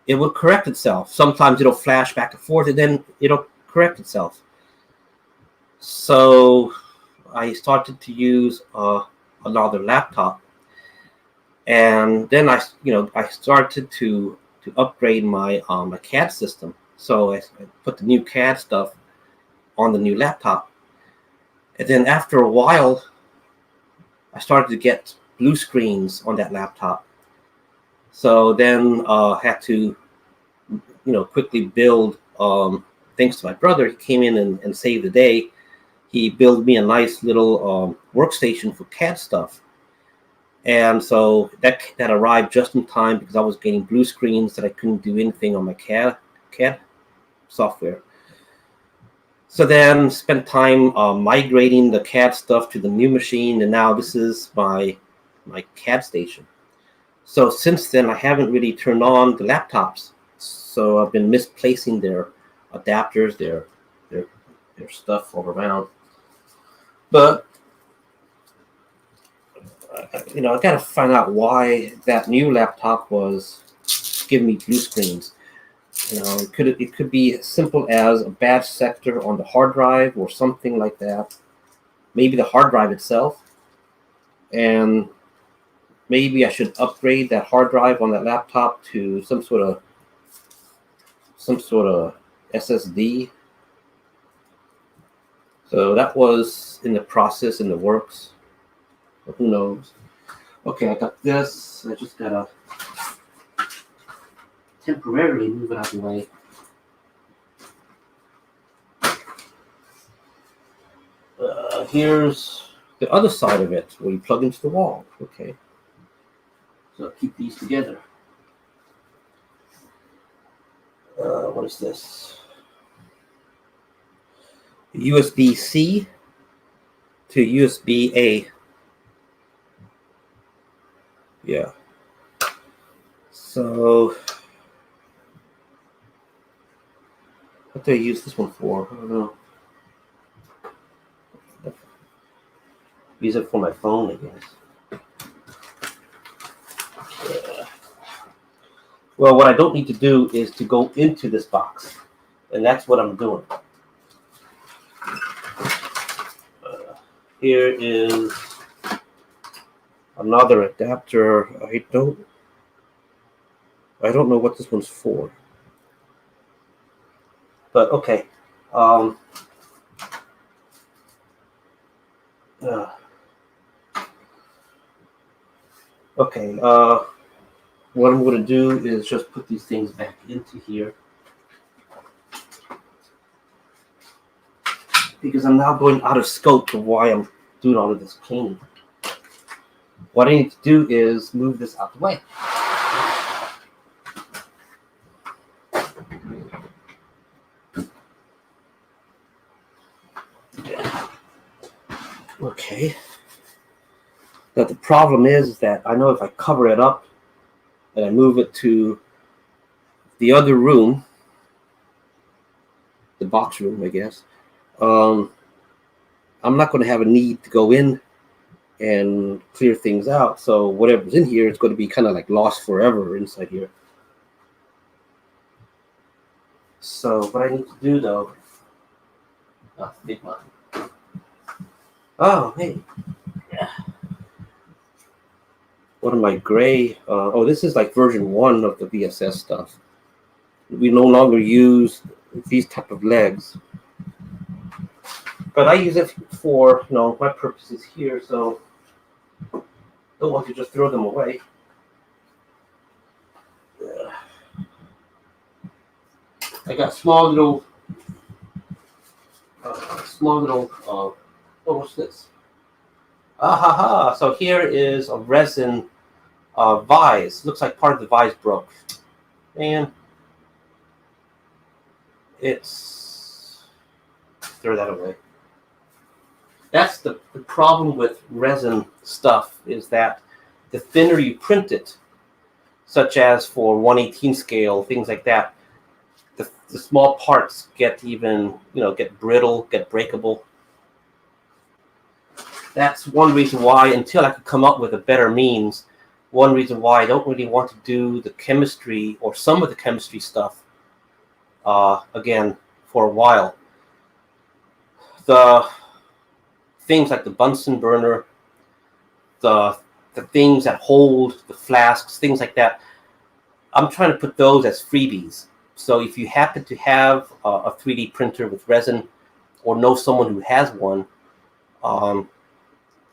it would correct itself. Sometimes it'll flash back and forth, and then it'll correct itself. So I started to use another laptop, and then I started to upgrade my my CAD system. So I put the new CAD stuff on the new laptop, and then after a while, I started to get blue screens on that laptop. So then had to quickly build. Thanks to my brother, he came in and saved the day. He built me a nice little workstation for CAD stuff. And so that arrived just in time because I was getting blue screens that I couldn't do anything on my CAD software. So then spent time migrating the CAD stuff to the new machine, and now this is my CAD station. So since then, I haven't really turned on the laptops. So I've been misplacing their adapters, their stuff all around. But I got to find out why that new laptop was giving me blue screens. It could be as simple as a bad sector on the hard drive or something like that. Maybe the hard drive itself, and maybe I should upgrade that hard drive on that laptop to some sort of SSD. So that was in the process, in the works. But who knows? Okay, I got this. I just gotta temporarily move it out of the way. Here's the other side of it, where you plug into the wall. Okay. So I'll keep these together. What is this? USB-C to USB-A. Yeah. So what do I use this one for? I don't know. Use it for my phone, I guess. Yeah. Well, what I don't need to do is to go into this box, and that's what I'm doing. Here is another adapter. I don't I don't know what this one's for. But okay. Uh, okay. What I'm going to do is just put these things back into here. Because I'm now going out of scope of why I'm doing all of this cleaning. What I need to do is move this out the way. Okay. Now the problem is that I know if I cover it up and I move it to the other room, the box room, I guess, I'm not going to have a need to go in and clear things out. So whatever's in here is going to be kind of like lost forever inside here. So what I need to do though, big one. Oh, hey. Yeah. One of my gray, this is like version 1 of the VSS stuff. We no longer use these type of legs. But I use it for, my purposes here, so don't want to just throw them away. I got small little, what's this? So here is a resin vise. Looks like part of the vise broke. And throw that away. That's the problem with resin stuff, is that the thinner you print it, such as for 1/18 scale, things like that, the small parts get get brittle, get breakable. That's one reason why, until I could come up with a better means, one reason why I don't really want to do the chemistry or some of the chemistry stuff again for a while. The things like the Bunsen burner, the things that hold the flasks, things like that, I'm trying to put those as freebies. So if you happen to have a 3D printer with resin, or know someone who has one,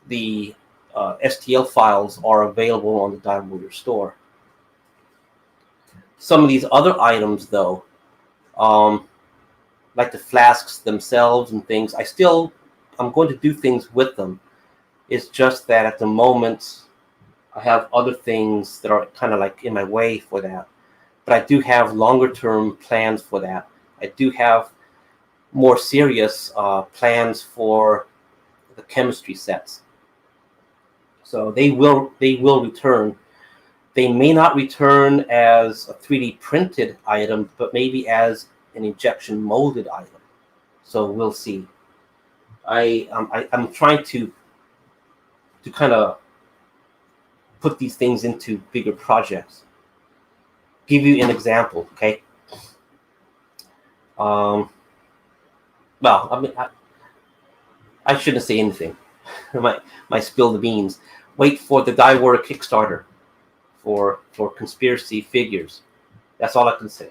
the STL files are available on the DioWarriors store. Some of these other items, though, like the flasks themselves and things, I'm going to do things with them. It's just that at the moment, I have other things that are kind of like in my way for that. But I do have longer-term plans for that. I do have more serious plans for the chemistry sets. So they will return. They may not return as a 3D printed item, but maybe as an injection molded item. So we'll see. I'm trying to kind of put these things into bigger projects. Give you an example, okay? Well, I shouldn't say anything. might spill the beans. Wait for the DieWarrior Kickstarter for conspiracy figures. That's all I can say.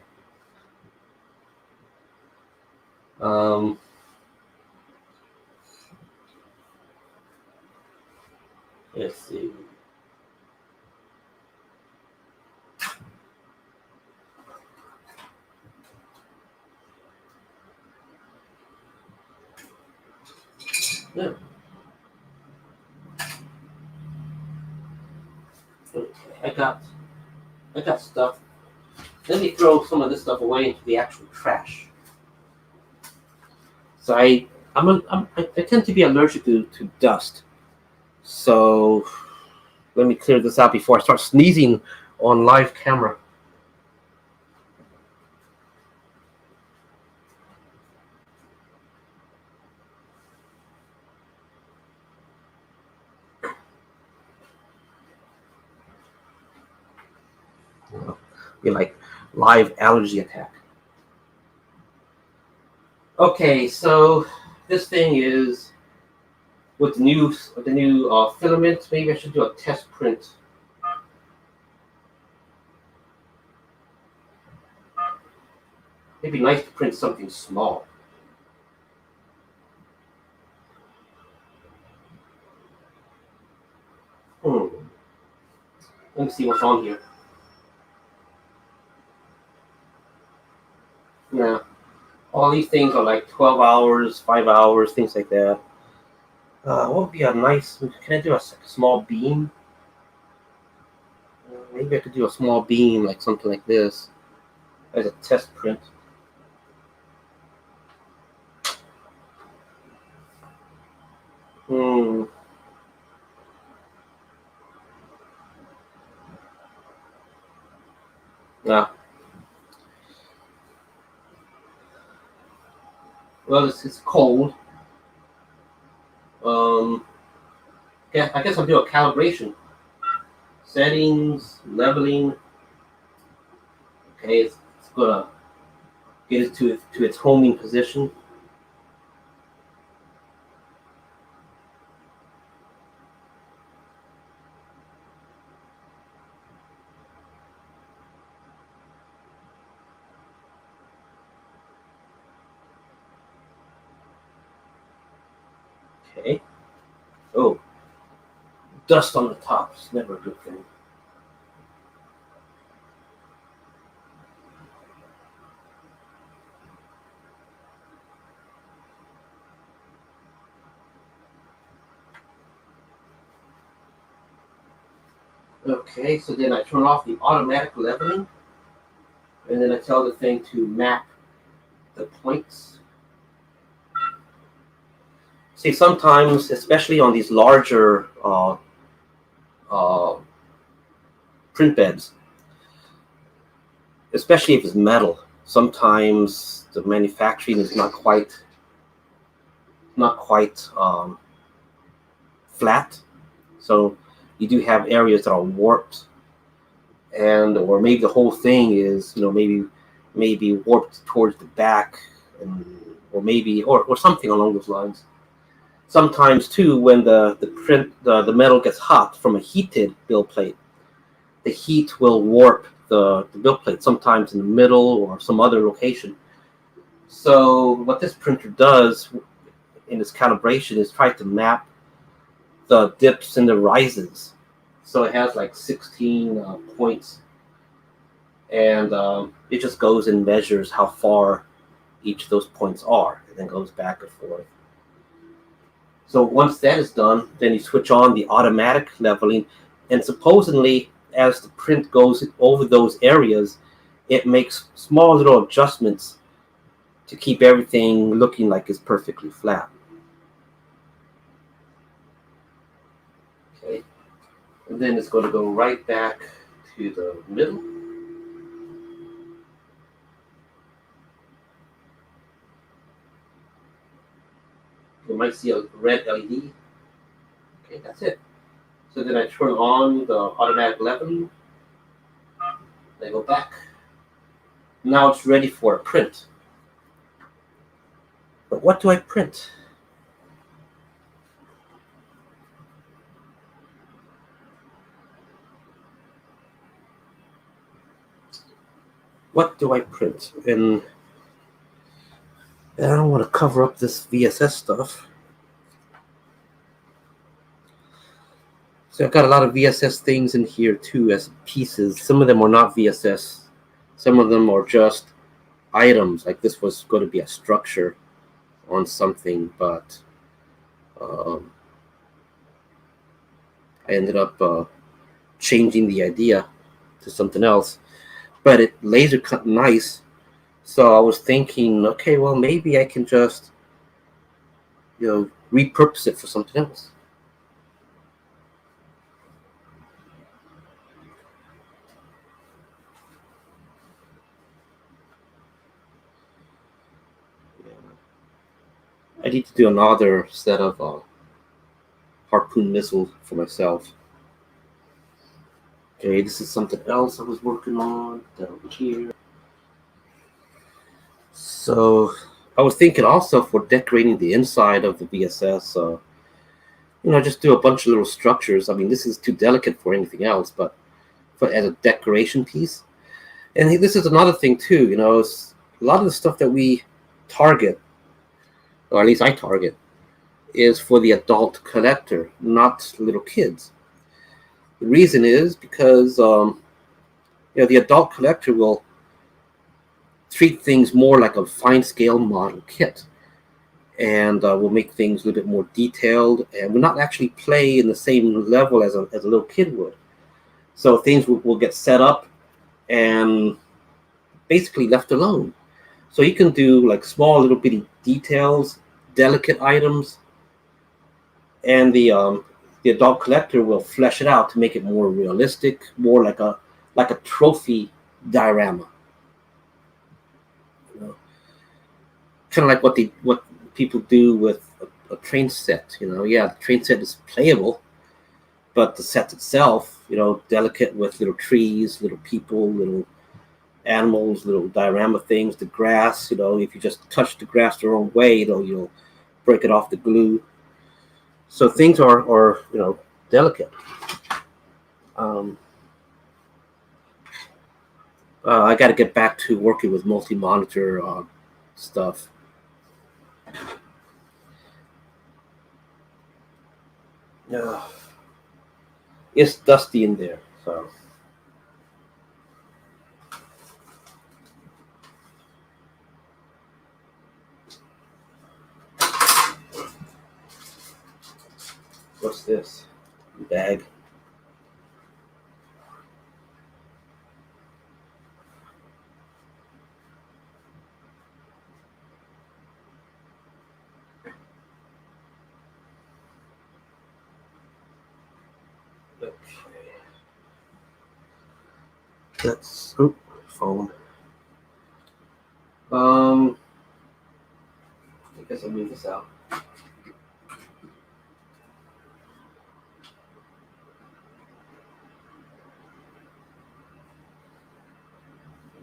Let's see. Yeah. Okay, I got stuff. Let me throw some of this stuff away into the actual trash. So I tend to be allergic to dust. So let me clear this out before I start sneezing on live camera. Be like live allergy attack. Okay, so this thing is with the new filament. Maybe I should do a test print. It'd be nice to print something small. Let me see what's on here. Yeah. All these things are like 12 hours, 5 hours, things like that. What would be a nice... Can I do a small beam? Maybe I could do a small beam, like something like this, as a test print. Yeah. Well, it's cold. Yeah, I guess I'll do a calibration. Settings, leveling. Okay, it's gonna get it to its homing position. Okay. Oh, dust on the top is never a good thing. Okay, so then I turn off the automatic leveling, and then I tell the thing to map the points. See, sometimes, especially on these larger print beds, especially if it's metal, sometimes the manufacturing is not quite flat. So you do have areas that are warped, and or maybe the whole thing is maybe warped towards the back, or maybe or something along those lines. Sometimes too, when the metal gets hot from a heated build plate, the heat will warp the build plate, sometimes in the middle or some other location. So what this printer does in its calibration is try to map the dips and the rises. So it has like 16 points, and it just goes and measures how far each of those points are, and then goes back and forth. So once that is done, then you switch on the automatic leveling, and supposedly as the print goes over those areas, it makes small little adjustments to keep everything looking like it's perfectly flat. Okay, and then it's going to go right back to the middle. You might see a red LED. Okay, that's it. So then I turn on the automatic leveling. I go back. Now it's ready for a print. But what do I print? What do I print? And I don't want to cover up this VSS stuff. So I've got a lot of VSS things in here too as pieces. Some of them are not VSS. Some of them are just items. Like this was going to be a structure on something, but I ended up changing the idea to something else. But it laser cut nice. So I was thinking, okay, well, maybe I can just, repurpose it for something else. I need to do another set of harpoon missiles for myself. Okay, this is something else I was working on. That over here. So I was thinking also for decorating the inside of the VSS, just do a bunch of little structures. I mean, this is too delicate for anything else, but as a decoration piece. And this is another thing too, a lot of the stuff that we target, or at least I target, is for the adult collector, not little kids. The reason is because the adult collector will treat things more like a fine scale model kit, and will make things a little bit more detailed, and will not actually play in the same level as a little kid would. So things will get set up and basically left alone. So you can do like small little bitty details, delicate items, and the adult collector will flesh it out to make it more realistic, more like a trophy diorama. You know, kind of like what people do with a train set. Yeah, the train set is playable, but the set itself, delicate with little trees, little people, little animals, little diorama things, the grass. If you just touch the grass the wrong way, you'll break it off the glue. So things are delicate. I got to get back to working with multi-monitor stuff. It's dusty in there, so. What's this? Bag. Okay. That's phone. I guess I'll move this out.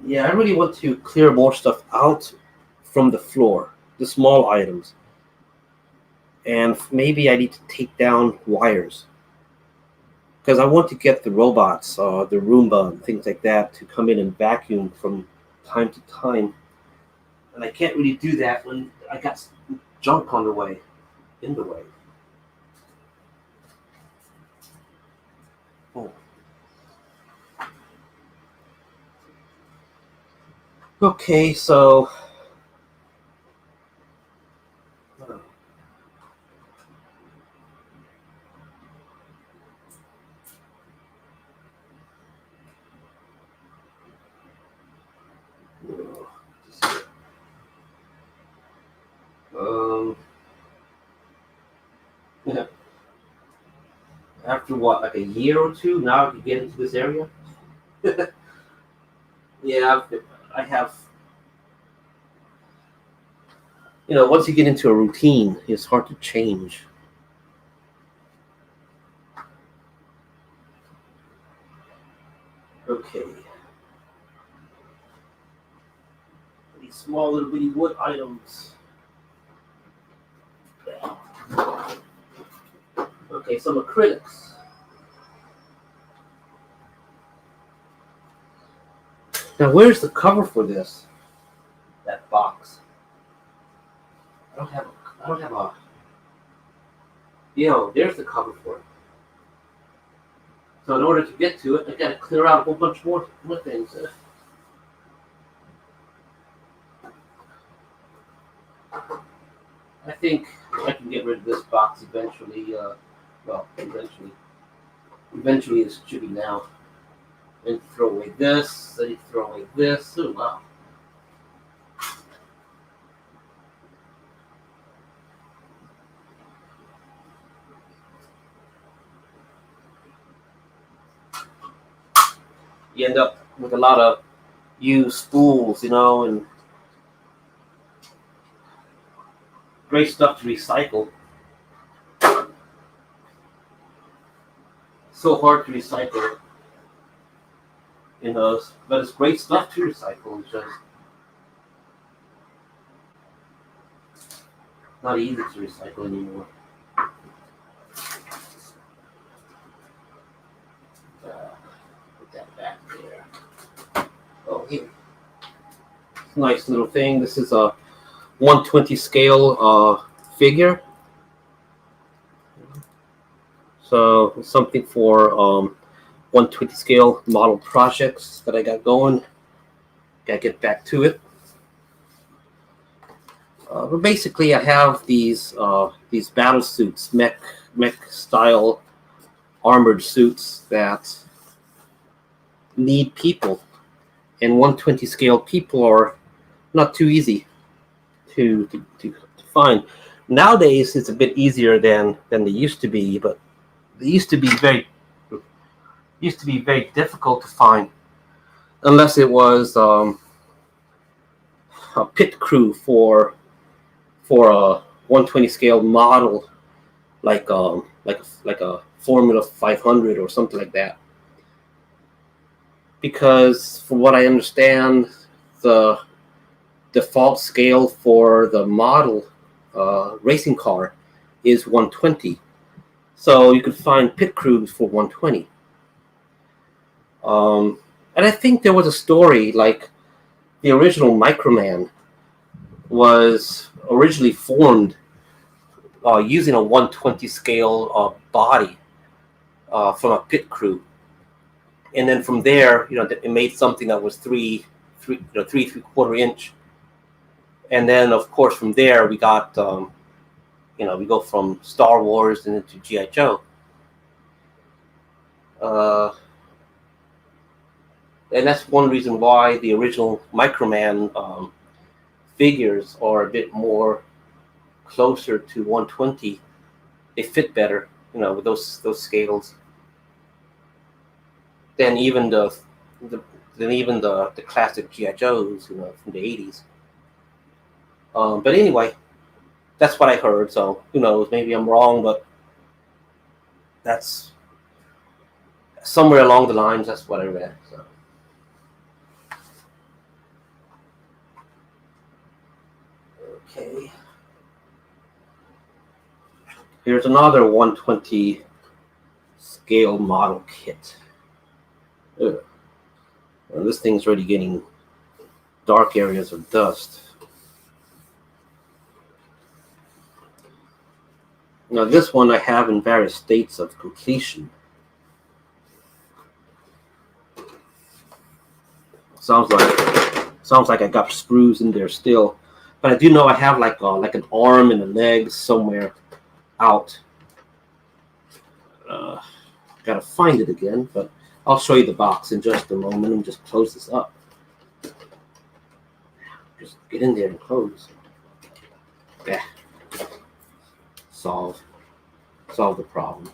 Yeah, I really want to clear more stuff out from the floor, the small items. And maybe I need to take down wires. Because I want to get the robots, the Roomba, and things like that to come in and vacuum from time to time. And I can't really do that when I got junk on the way, in the way. Oh. Okay, so yeah. After what, like a year or two, now I can get into this area? Yeah, I have. Once you get into a routine, it's hard to change. Okay. These small little bitty wood items. Okay, some acrylics. Now, where's the cover for this? That box. I don't have a. There's the cover for it. So in order to get to it, I gotta clear out a whole bunch more things. I think I can get rid of this box eventually. Eventually it should be now. And throw away this. Then throw away this. Oh wow. You end up with a lot of used spools, and great stuff to recycle. So hard to recycle, but it's great stuff to recycle. It's just not easy to recycle anymore. Put that back there. Oh, here. nice little thing. This is a 120 scale figure. So something for 120 scale model projects that I got going. Gotta get back to it. But basically, I have these battle suits, mech style armored suits that need people, and 120 scale people are not too easy to find. Nowadays, it's a bit easier than they used to be, but they used to be very difficult to find, unless it was a pit crew for a 120 scale model, like a Formula 500 or something like that. Because from what I understand, the default scale for the model racing car is 120. So you could find pit crews for 120. And I think there was a story like the original Microman was originally formed using a 120 scale body from a pit crew, and then from there, it made something that was 3.75 inch, and then of course from there we got we go from Star Wars and into G.I. Joe. And that's one reason why the original Microman figures are a bit more closer to 120. They fit better, with those scales, than even the classic G.I. Joes, from the 80s. But anyway, that's what I heard. So who knows? Maybe I'm wrong, but that's somewhere along the lines. That's what I read. So. Okay. Here's another 120 scale model kit. Well, this thing's already getting dark areas of dust. Now this one I have in various states of completion. Sounds like I got screws in there still, but I do know I have like an arm and a leg somewhere out. Gotta find it again, but I'll show you the box in just a moment. Let me just close this up. Just get in there and close. Yeah. Solve the problem.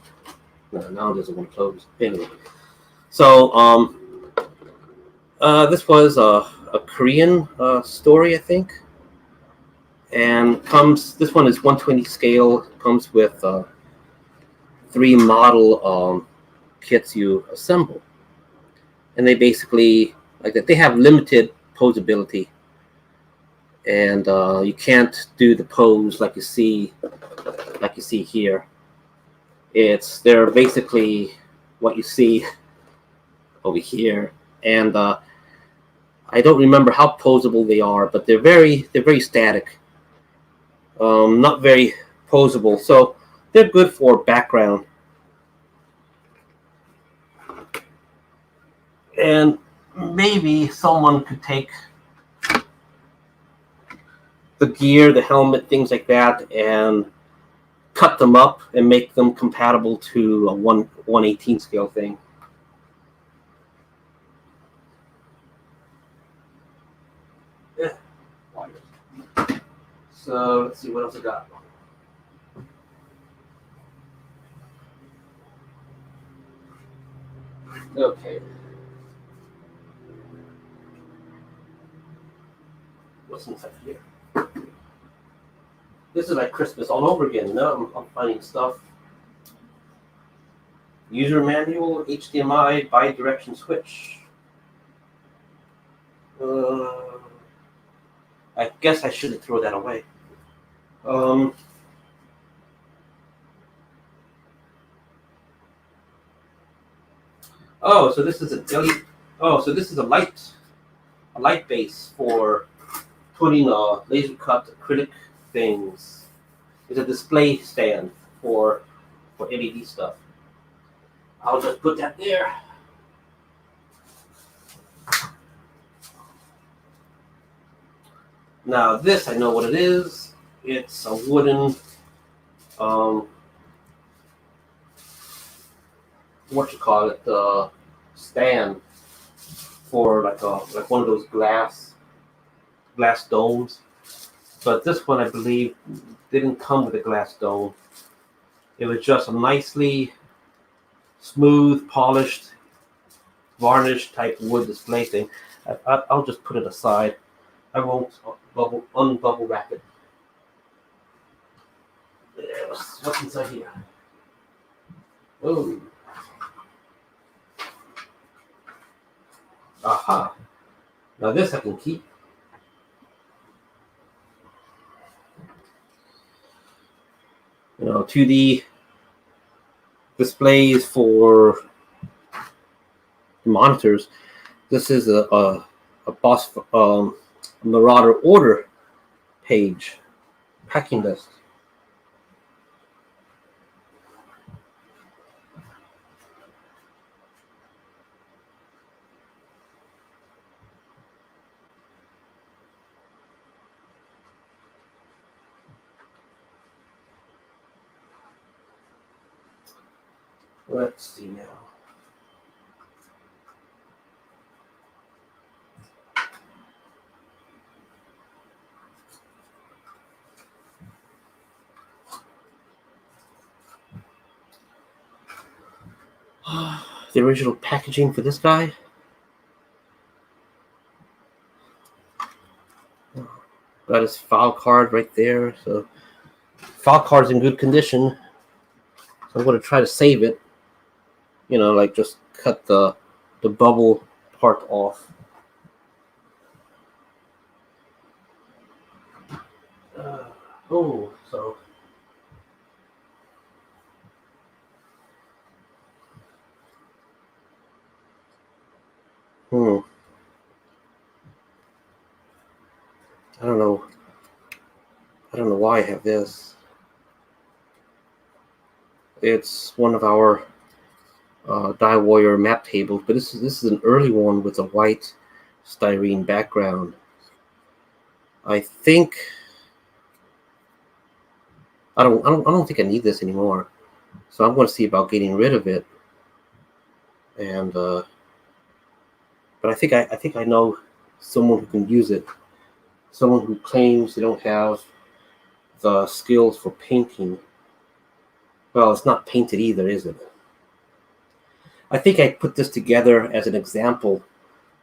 No, now it doesn't want to close. Anyway, so this was a Korean story, I think, and this one is 120 scale. Comes with 3 model kits you assemble, and they basically like that. They have limited posability, and you can't do the pose like you see here. They're basically what you see over here, and I don't remember how posable they are, but they're very static, not very posable. So they're good for background. And maybe someone could take the gear, the helmet, things like that, and cut them up and make them compatible to a 1/18 scale thing. Yeah. So let's see what else I got. Okay. What's inside here? This is like Christmas all over again. No, I'm finding stuff. User manual, HDMI, bi-direction switch. I guess I shouldn't throw that away. Oh, so this is a light base for putting laser cut acrylic things. It's a display stand for LED stuff. I'll just put that there. Now this, I know what it is. It's a wooden, what you call it, stand for like one of those glass domes. But this one, I believe, didn't come with a glass dome. It was just a nicely smooth, polished, varnished type wood display thing. I'll just put it aside. I won't unbubble wrap it. What's inside here? Oh. Aha. Now this I can keep. You know, 2D displays for monitors. This is a boss Marauder order page packing list. Let's see now. The original packaging for this guy. Got his file card right there. So file card's in good condition. So I'm going to try to save it. You know, like just cut the bubble part off. So I don't know why I have this. It's one of our DioWarrior map tables, but this is an early one with a white styrene background. I think I don't think I need this anymore, so I'm going to see about getting rid of it. And but I think I know someone who can use it. Someone who claims they don't have the skills for painting. Well, it's not painted either, is it? I think I put this together as an example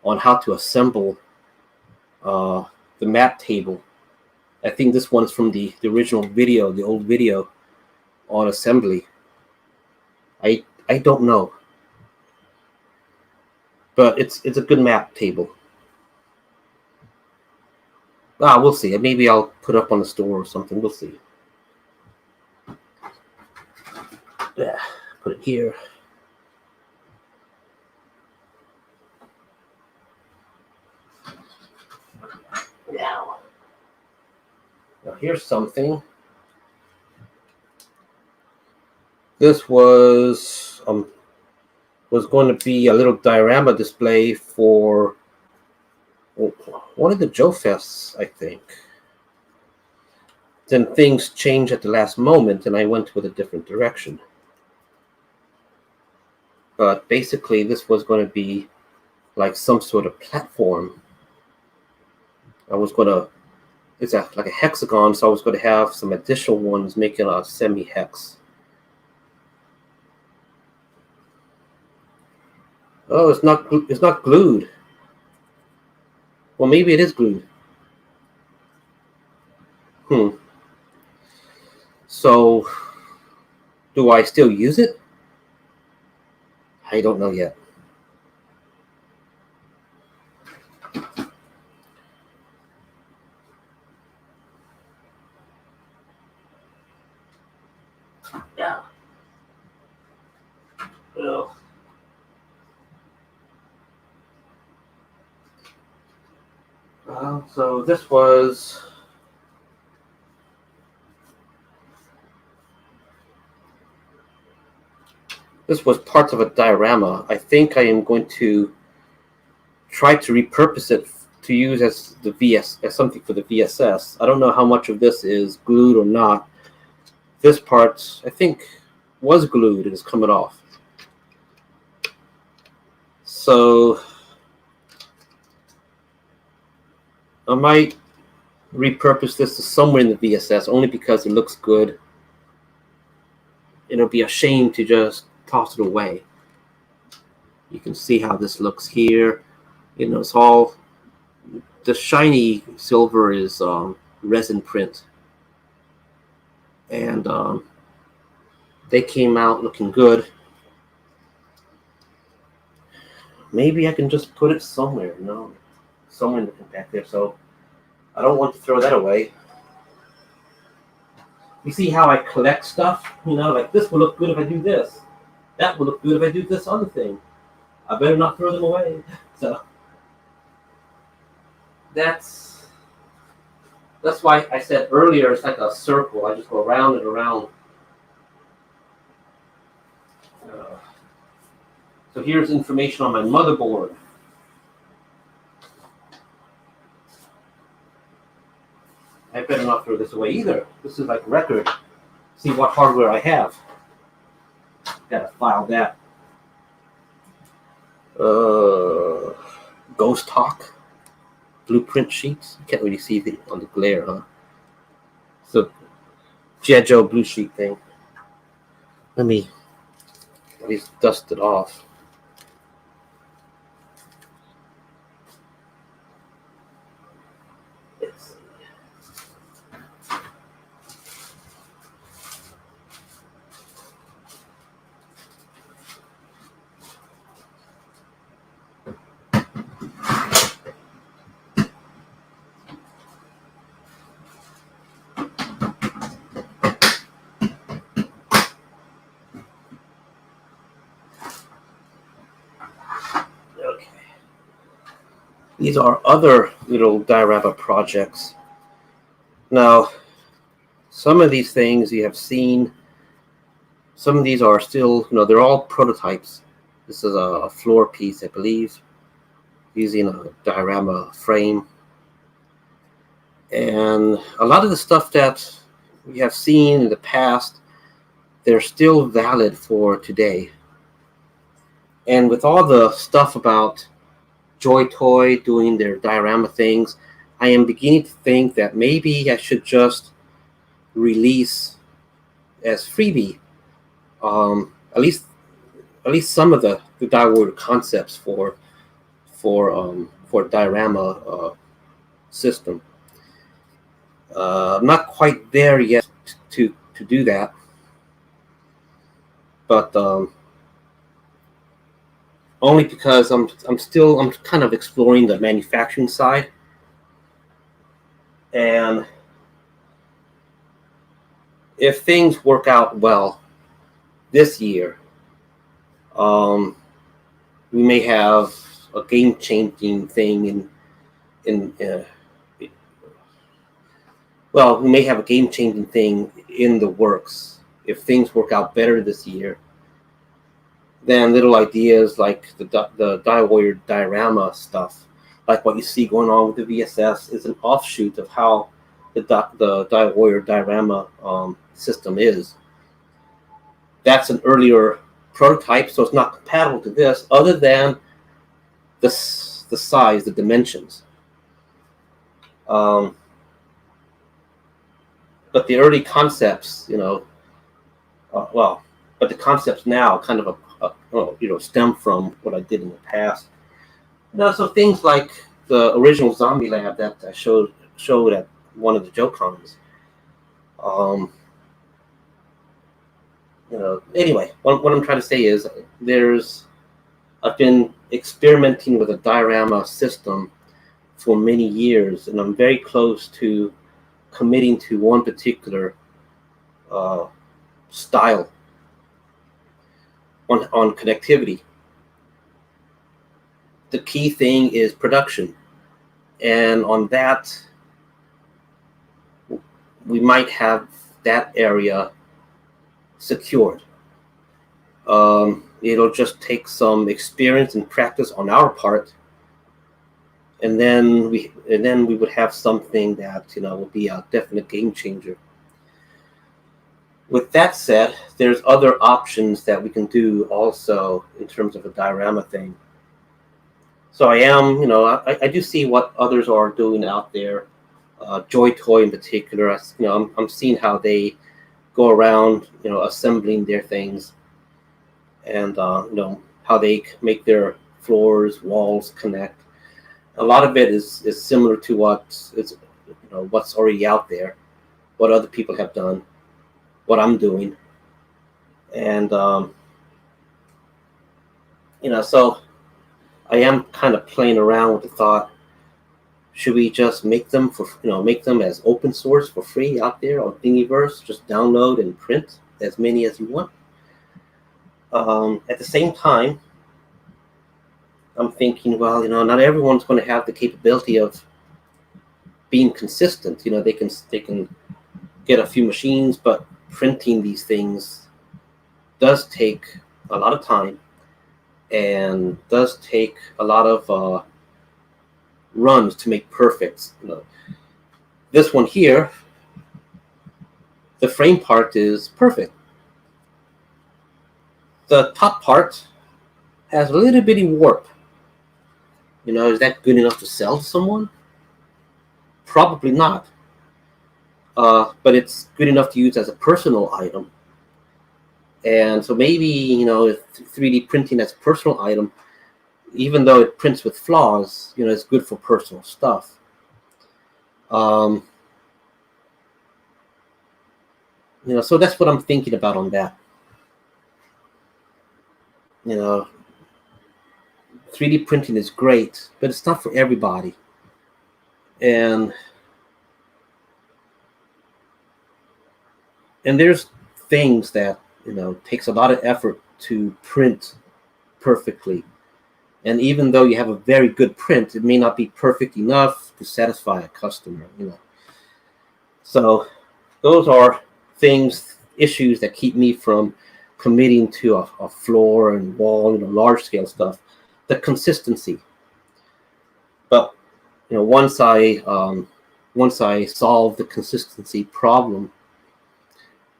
on how to assemble the map table. I think this one's from the original video, the old video on assembly. I don't know, but it's a good map table. We'll see. Maybe I'll put it up on the store or something. We'll see. Yeah, put it here. Now here's something. This was going to be a little diorama display for one of the Joe Fests, I think. Then things changed at the last moment, and I went with a different direction. But basically, this was going to be like some sort of platform. It's like a hexagon, so I was going to have some additional ones making a semi-hex. Oh, it's not glued. Well, maybe it is glued. So, do I still use it? I don't know yet. Yeah. Well, So this was part of a diorama. I think I am going to try to repurpose it to use as something for the VSS. I don't know how much of this is glued or not. This part, I think, was glued and is coming off. So I might repurpose this to somewhere in the VSS only because it looks good. It'll be a shame to just toss it away. You can see how this looks here. It's all the shiny silver is resin print, and they came out looking good. Maybe I can just put it somewhere, somewhere in the back there. So I don't want to throw that away. You see how I collect stuff? Like this will look good if I do this. That will look good if I do this other thing. I better not throw them away. So that's why I said earlier it's like a circle. I just go around and around. So here's information on my motherboard. I better not throw this away either. This is like record. See what hardware I have. Gotta file that. Ghost Hawk blueprint sheets. You can't really see it on the glare, huh? So G.I. Joe blue sheet thing. Let me at least dust it off. These are other little diorama projects. Now, some of these things you have seen. Some of these are still, they're all prototypes. This is a floor piece, I believe, using a diorama frame. And a lot of the stuff that we have seen in the past, they're still valid for today. And with all the stuff about Joy Toy doing their diorama things, I am beginning to think that maybe I should just release as freebie at least some of the DioWarrior concepts for diorama system. I'm not quite there yet to do that, but only because I'm kind of exploring the manufacturing side, and if things work out well this year, we may have a game-changing thing we may have a game-changing thing in the works if things work out better this year. Then little ideas like the DioWarrior diorama stuff, like what you see going on with the VSS, is an offshoot of how the DioWarrior diorama system is. That's an earlier prototype, so it's not compatible to this, other than the size, the dimensions. But the early concepts, but the concepts now kind of stem from what I did in the past. So things like the original Zombie Lab that I showed at one of the JoeCons. Anyway, what I'm trying to say is I've been experimenting with a diorama system for many years, and I'm very close to committing to one particular style on connectivity. The key thing is production, And on that, we might have that area secured. It'll just take some experience and practice on our part, and then we would have something that will be a definite game changer. With that said, there's other options that we can do also in terms of a diorama thing. So I do see what others are doing out there. Joy Toy in particular, I'm seeing how they go around, assembling their things, and how they make their floors, walls connect. A lot of it is similar to what's already out there, what other people have done, what I'm doing, and so I am kind of playing around with the thought: should we just make them as open source for free out there on Thingiverse? Just download and print as many as you want. At the same time, I'm thinking, well, not everyone's going to have the capability of being consistent. They can get a few machines, but printing these things does take a lot of time and does take a lot of runs to make perfect. This one here, the frame part is perfect. The top part has a little bitty warp. Is that good enough to sell to someone? Probably not. But it's good enough to use as a personal item. And so maybe, if 3D printing as a personal item, even though it prints with flaws, it's good for personal stuff. So that's what I'm thinking about on that. 3D printing is great, but it's not for everybody. And there's things that, takes a lot of effort to print perfectly. And even though you have a very good print, it may not be perfect enough to satisfy a customer, So those are issues that keep me from committing to a floor and wall, large scale stuff. The consistency. But once I solve the consistency problem,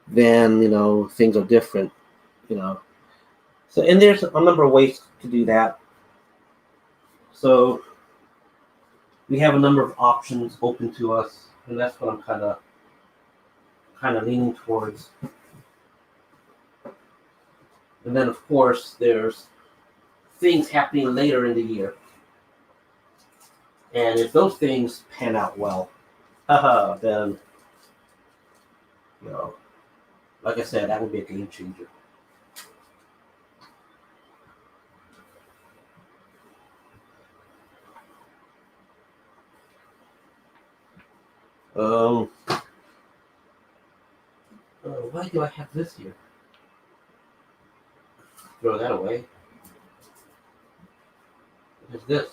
then things are different. So, and there's a number of ways to do that. So we have a number of options open to us, and that's what I'm kind of leaning towards. And then, of course, there's things happening later in the year. And if those things pan out well, then, like I said, that would be a game changer. Why do I have this here? Throw that away. What is this?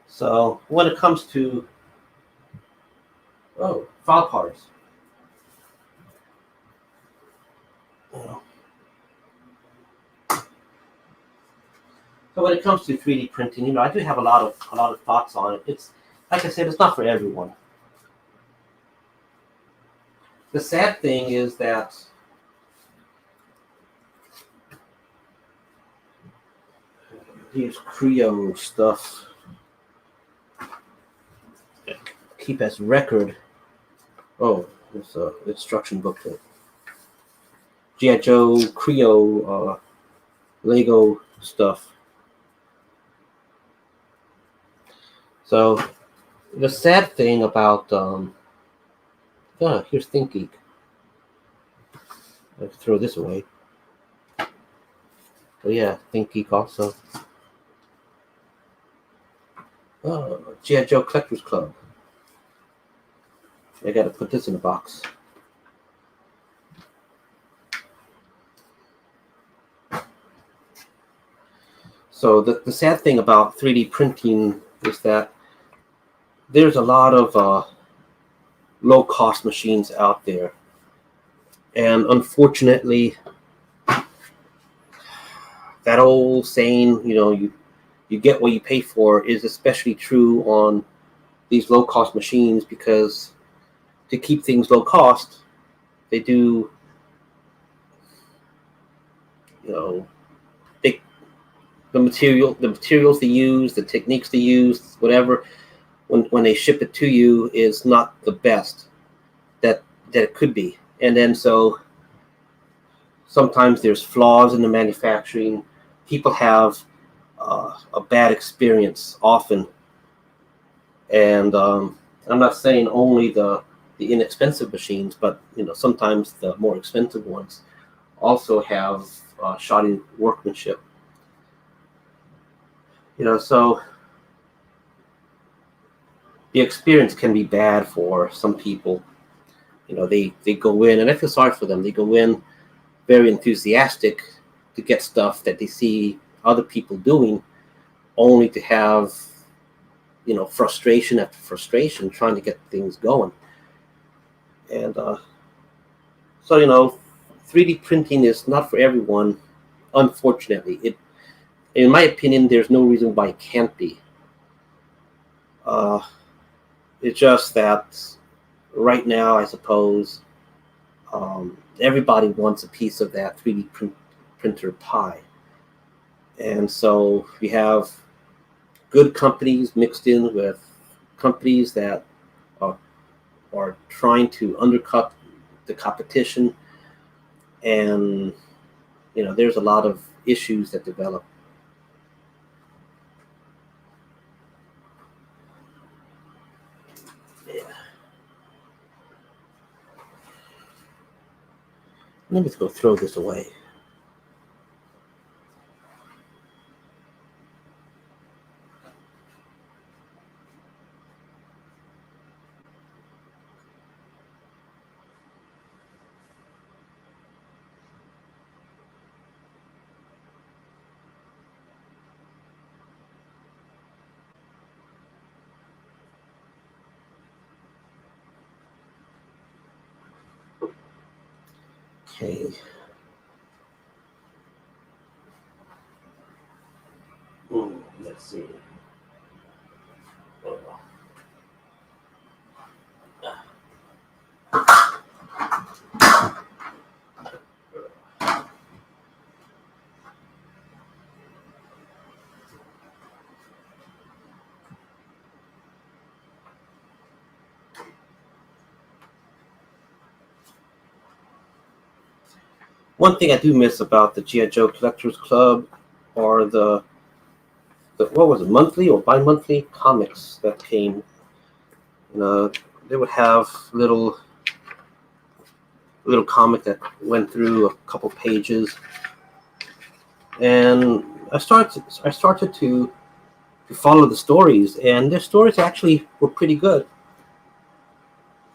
So when it comes to file cards, so when it comes to 3D printing, I do have a lot of thoughts on it. It's like I said, it's not for everyone. The sad thing is that these Creo stuff keep as record. Oh, it's an instruction booklet. G.I. Joe, Creo, Lego stuff. So the sad thing about here's ThinkGeek. Let's throw this away. Oh yeah, ThinkGeek also. G.I. Joe Collectors Club. I gotta put this in a box. So the sad thing about 3D printing is that there's a lot of low-cost machines out there. And unfortunately, that old saying, you get what you pay for, is especially true on these low-cost machines, because to keep things low cost, they do, they, the materials they use, the techniques they use, whatever, when they ship it to you is not the best that it could be. And then so sometimes there's flaws in the manufacturing. People have a bad experience often. And I'm not saying only the inexpensive machines, but sometimes the more expensive ones also have shoddy workmanship. So the experience can be bad for some people. They go in, and I feel sorry for them. They go in very enthusiastic to get stuff that they see other people doing, only to have frustration after frustration trying to get things going. And so 3D printing is not for everyone, unfortunately. In my opinion, there's no reason why it can't be. It's just that right now, I suppose, everybody wants a piece of that 3D printer pie. And so we have good companies mixed in with companies that are trying to undercut the competition. And, there's a lot of issues that develop. Yeah. Let me go throw this away. Okay. Let's see. One thing I do miss about the G.I. Joe Collectors Club are the what was it, monthly or bi-monthly comics that came. They would have little comic that went through a couple pages, and I started to follow the stories, and their stories actually were pretty good.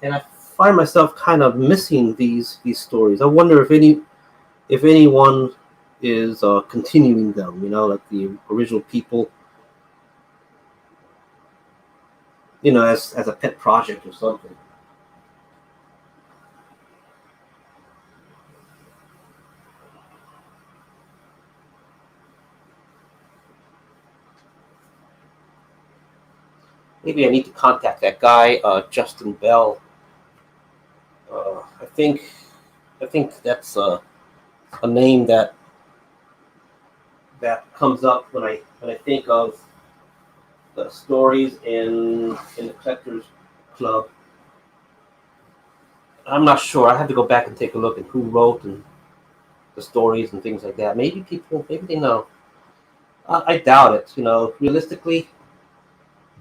And I find myself kind of missing these stories. I wonder if anyone is continuing them, like the original people, as a pet project or something. Maybe I need to contact that guy, Justin Bell. I think that's a name that comes up when I think of the stories in the Collectors Club. I'm not sure. I have to go back and take a look at who wrote and the stories and things like that. Maybe they know. I doubt it. Realistically,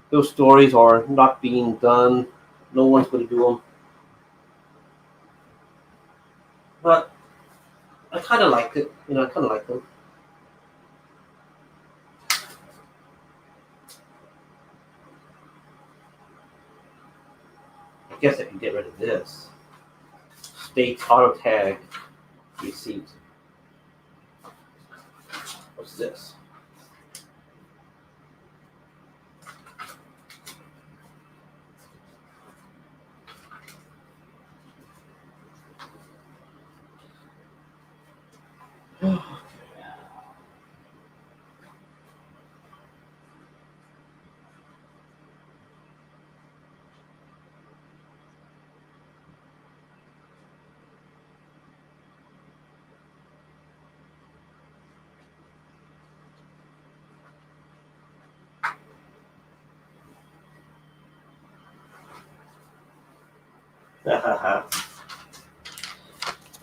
those stories are not being done. No one's going to do them. But I kind of liked it. I kind of like them. I guess I can get rid of this. State auto tag receipt. What's this?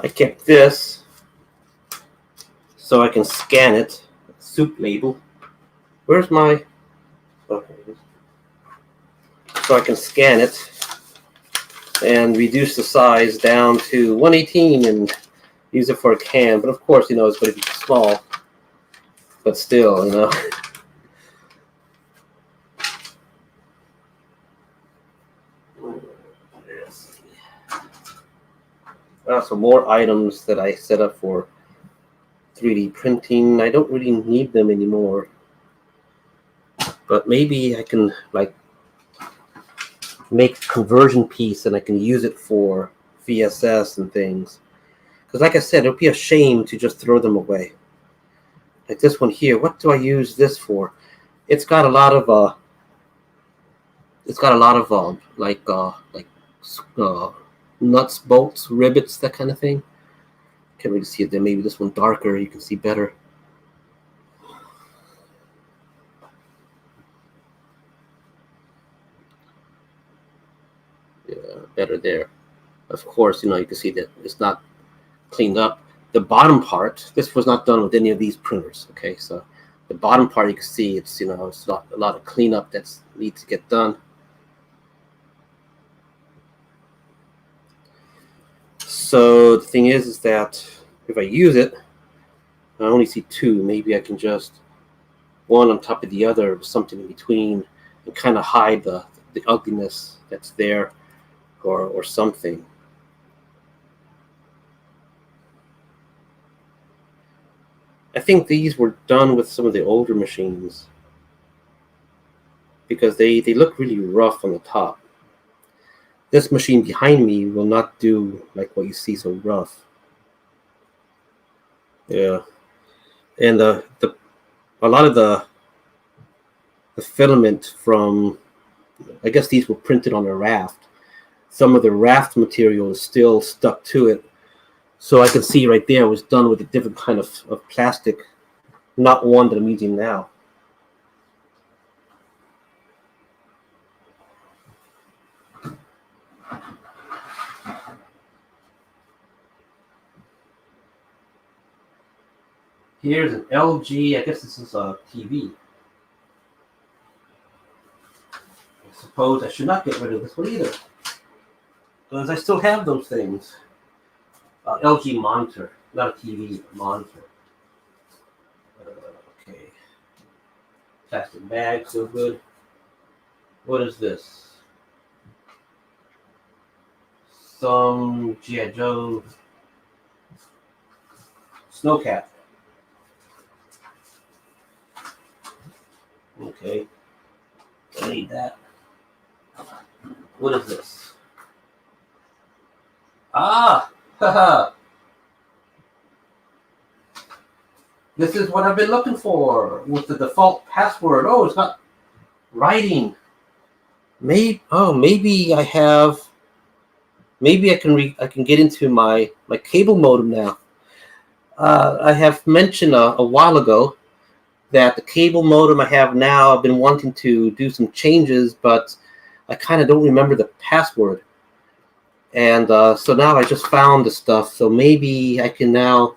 I kept this so I can scan it. Soup label. Where's my... Okay. So I can scan it and reduce the size down to 118 and use it for a can. But of course, it's going to be small. But still, So more items that I set up for 3D printing. I don't really need them anymore. But maybe I can make a conversion piece and I can use it for VSS and things. Because like I said, it would be a shame to just throw them away. Like this one here, what do I use this for? It's got a lot of nuts, bolts, rivets, that kind of thing. Can't really see it there. Maybe this one darker, you can see better. Yeah, better there. Of course, you can see that it's not cleaned up. The bottom part, this was not done with any of these printers. Okay, so the bottom part, you can see it's it's a lot of cleanup that needs to get done. So the thing is that if I use it, I only see two. Maybe I can just one on top of the other, something in between, and kind of hide the ugliness that's there, or something. I think these were done with some of the older machines because they look really rough on the top. This machine behind me will not do like what you see so rough. Yeah, and a lot of the filament from, I guess these were printed on a raft. Some of the raft material is still stuck to it. So I can see right there it was done with a different kind of plastic, not one that I'm using now. Here's an LG, I guess this is a TV. I suppose I should not get rid of this one either, because I still have those things. LG monitor, not a TV, a monitor. Okay. Plastic bag, so good. What is this? Some G.I. Joe snowcat. Okay. I need that. What is this? Ah! Haha! This is what I've been looking for with the default password. Oh, it's not writing. Maybe I have. Maybe I can get into my cable modem now. I have mentioned a while ago that the cable modem I have now, I've been wanting to do some changes, but I kind of don't remember the password. And so now I just found the stuff. So maybe I can now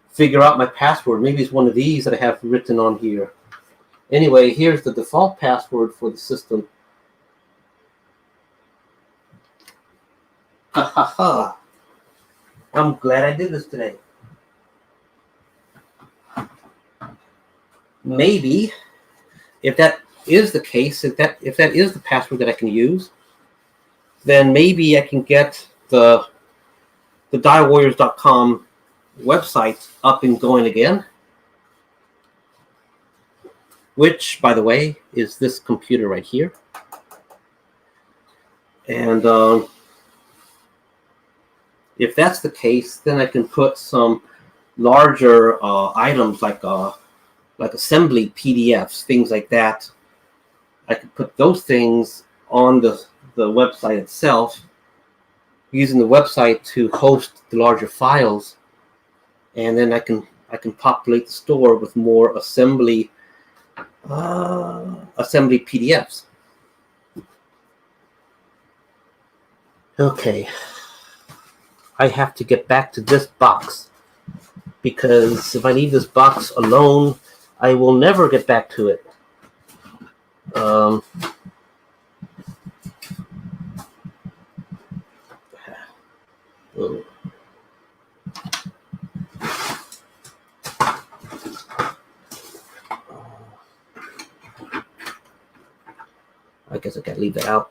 figure out my password. Maybe it's one of these that I have written on here. Anyway, here's the default password for the system. Ha ha ha. I'm glad I did this today. Maybe, if that is the case, if that is the password that I can use, then maybe I can get the DioWarriors.com website up and going again. Which, by the way, is this computer right here. And if that's the case, then I can put some larger items like assembly PDFs, things like that. I could put those things on the website itself, using the website to host the larger files, and then I can populate the store with more assembly PDFs. Okay, I have to get back to this box, because if I leave this box alone, I will never get back to it. Oh. I guess I gotta leave that out.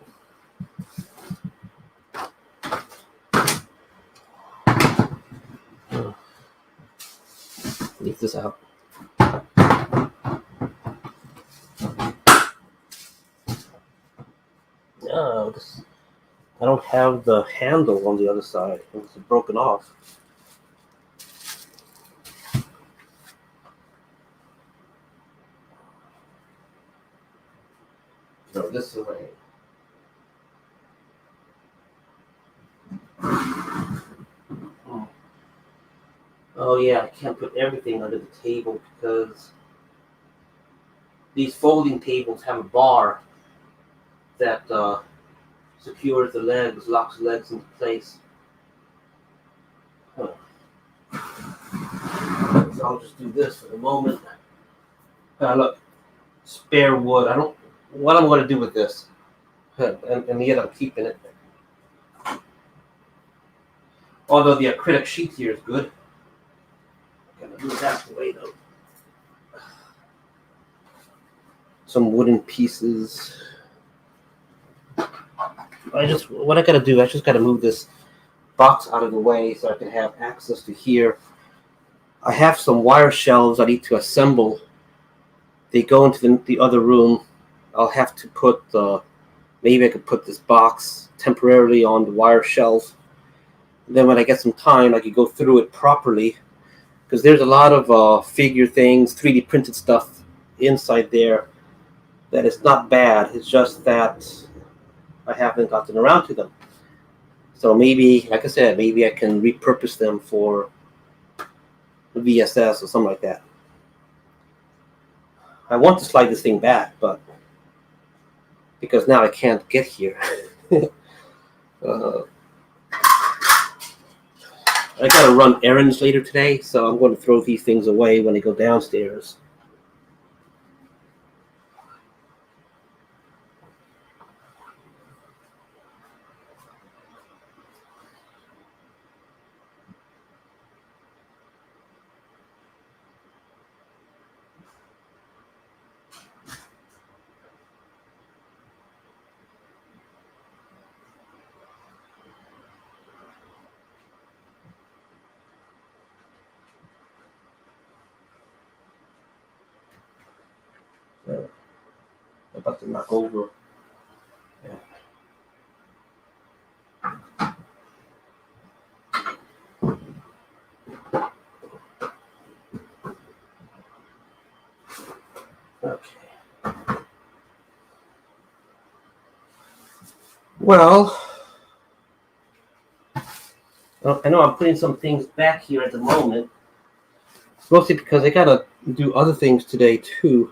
Leave this out. No, I don't have the handle on the other side. It's broken off. No, this is right. Oh yeah, I can't put everything under the table because these folding tables have a bar that secures the legs, locks the legs into place. So I'll just do this for the moment. Look, spare wood. I don't. What I'm going to do with this, and yet I'm keeping it. Although the acrylic sheet here is good. I'm going to move that away though. Some wooden pieces. What I got to do, I just got to move this box out of the way so I can have access to here. I have some wire shelves I need to assemble. They go into the other room. I'll have to put maybe I could put this box temporarily on the wire shelf. And then when I get some time, I could go through it properly, because there's a lot of figure things, 3D printed stuff inside there that is not bad. It's just that I haven't gotten around to them. So maybe, like I said, maybe I can repurpose them for VSS or something like that. I want to slide this thing back, but because now I can't get here. I gotta run errands later today, so I'm going to throw these things away when I go downstairs. I'm about to knock over. Yeah. Okay. Well, I know I'm putting some things back here at the moment, mostly because I gotta do other things today too.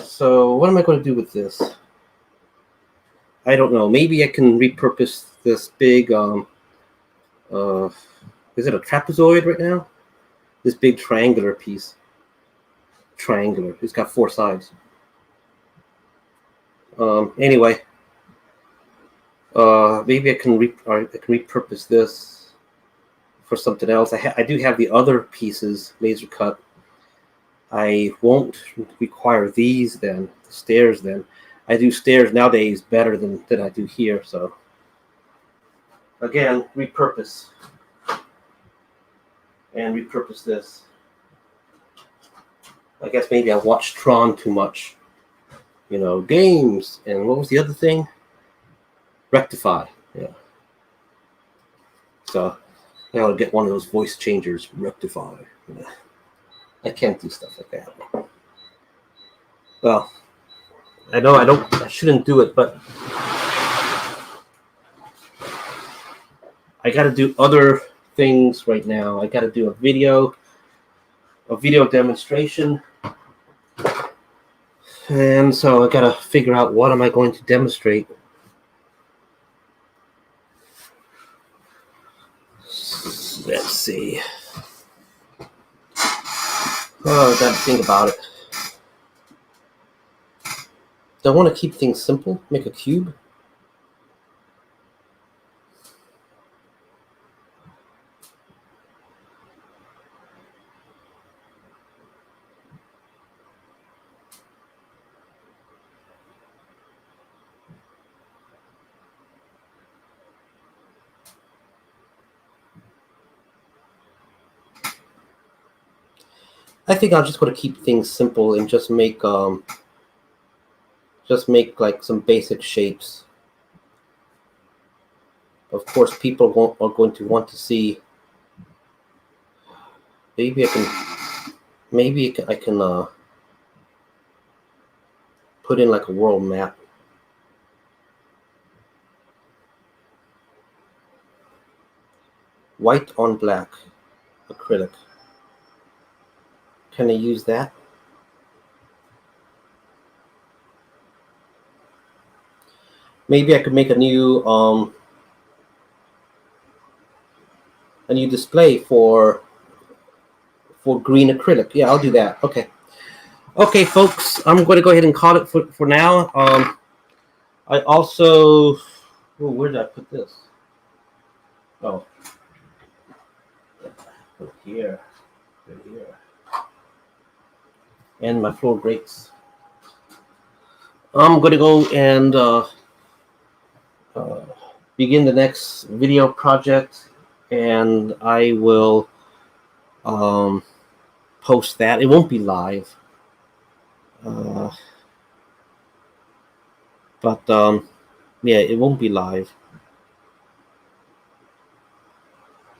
So what am I going to do with this? I don't know. Maybe I can repurpose this big, is it a trapezoid right now? This big triangular piece. triangular. It's got 4 sides. Anyway, maybe I can repurpose this for something else. I do have the other pieces laser cut. I won't require these then, the stairs then. I do stairs nowadays better than I do here, so again, repurpose. And repurpose this. I guess maybe I watched Tron too much. You know, games, and what was the other thing? Rectify, yeah. So I ought to get one of those voice changers, Rectify. Yeah. I can't do stuff like that. Well, I know I shouldn't do it, but I got to do other things right now. I got to do a video demonstration. And so I got to figure out what am I going to demonstrate. Let's see. Oh, I got to think about it. Do I want to keep things simple? Make a cube? I think I'll just going to keep things simple and just make like some basic shapes. Of course, people are going to want to see. Maybe I can put in like a world map. White on black, acrylic. Can I use that? Maybe I could make a new display for green acrylic. Yeah, I'll do that. Okay, folks, I'm going to go ahead and call it for now. I also, where did I put this? Oh, put here, right here, and my floor grates. I'm going to go and begin the next video project, and I will post that. It won't be live, but yeah, it won't be live.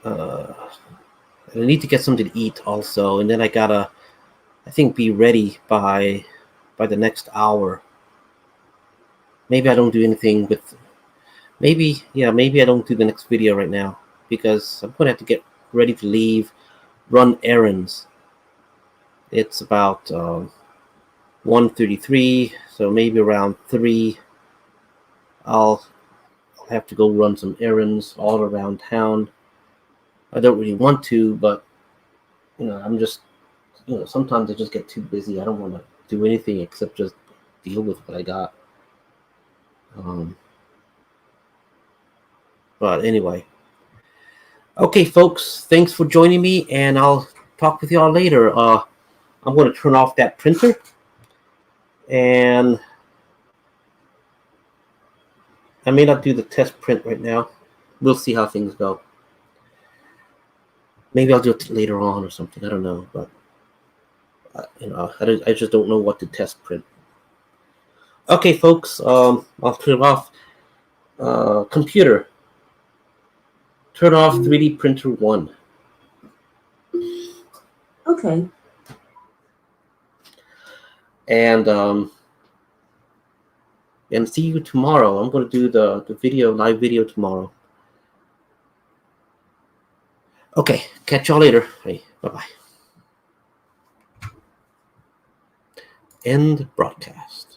I need to get something to eat also, and then I gotta, I think, be ready by the next hour. Maybe I don't do anything with. Maybe I don't do the next video right now because I'm gonna have to get ready to leave, run errands. It's about 1:33, so maybe around 3. I'll have to go run some errands all around town. I don't really want to, but I'm just, sometimes I just get too busy. I don't want to do anything except just deal with what I got. But anyway, okay, folks, thanks for joining me, and I'll talk with y'all later. I'm going to turn off that printer, and I may not do the test print right now. We'll see how things go. Maybe I'll do it later on or something. I don't know, but I just don't know what to test print. Okay, folks, I'll turn it off. Computer, turn off 3D printer 1. Okay. And see you tomorrow. I'm going to do the live video tomorrow. Okay, catch y'all later. Hey, bye-bye. End broadcast.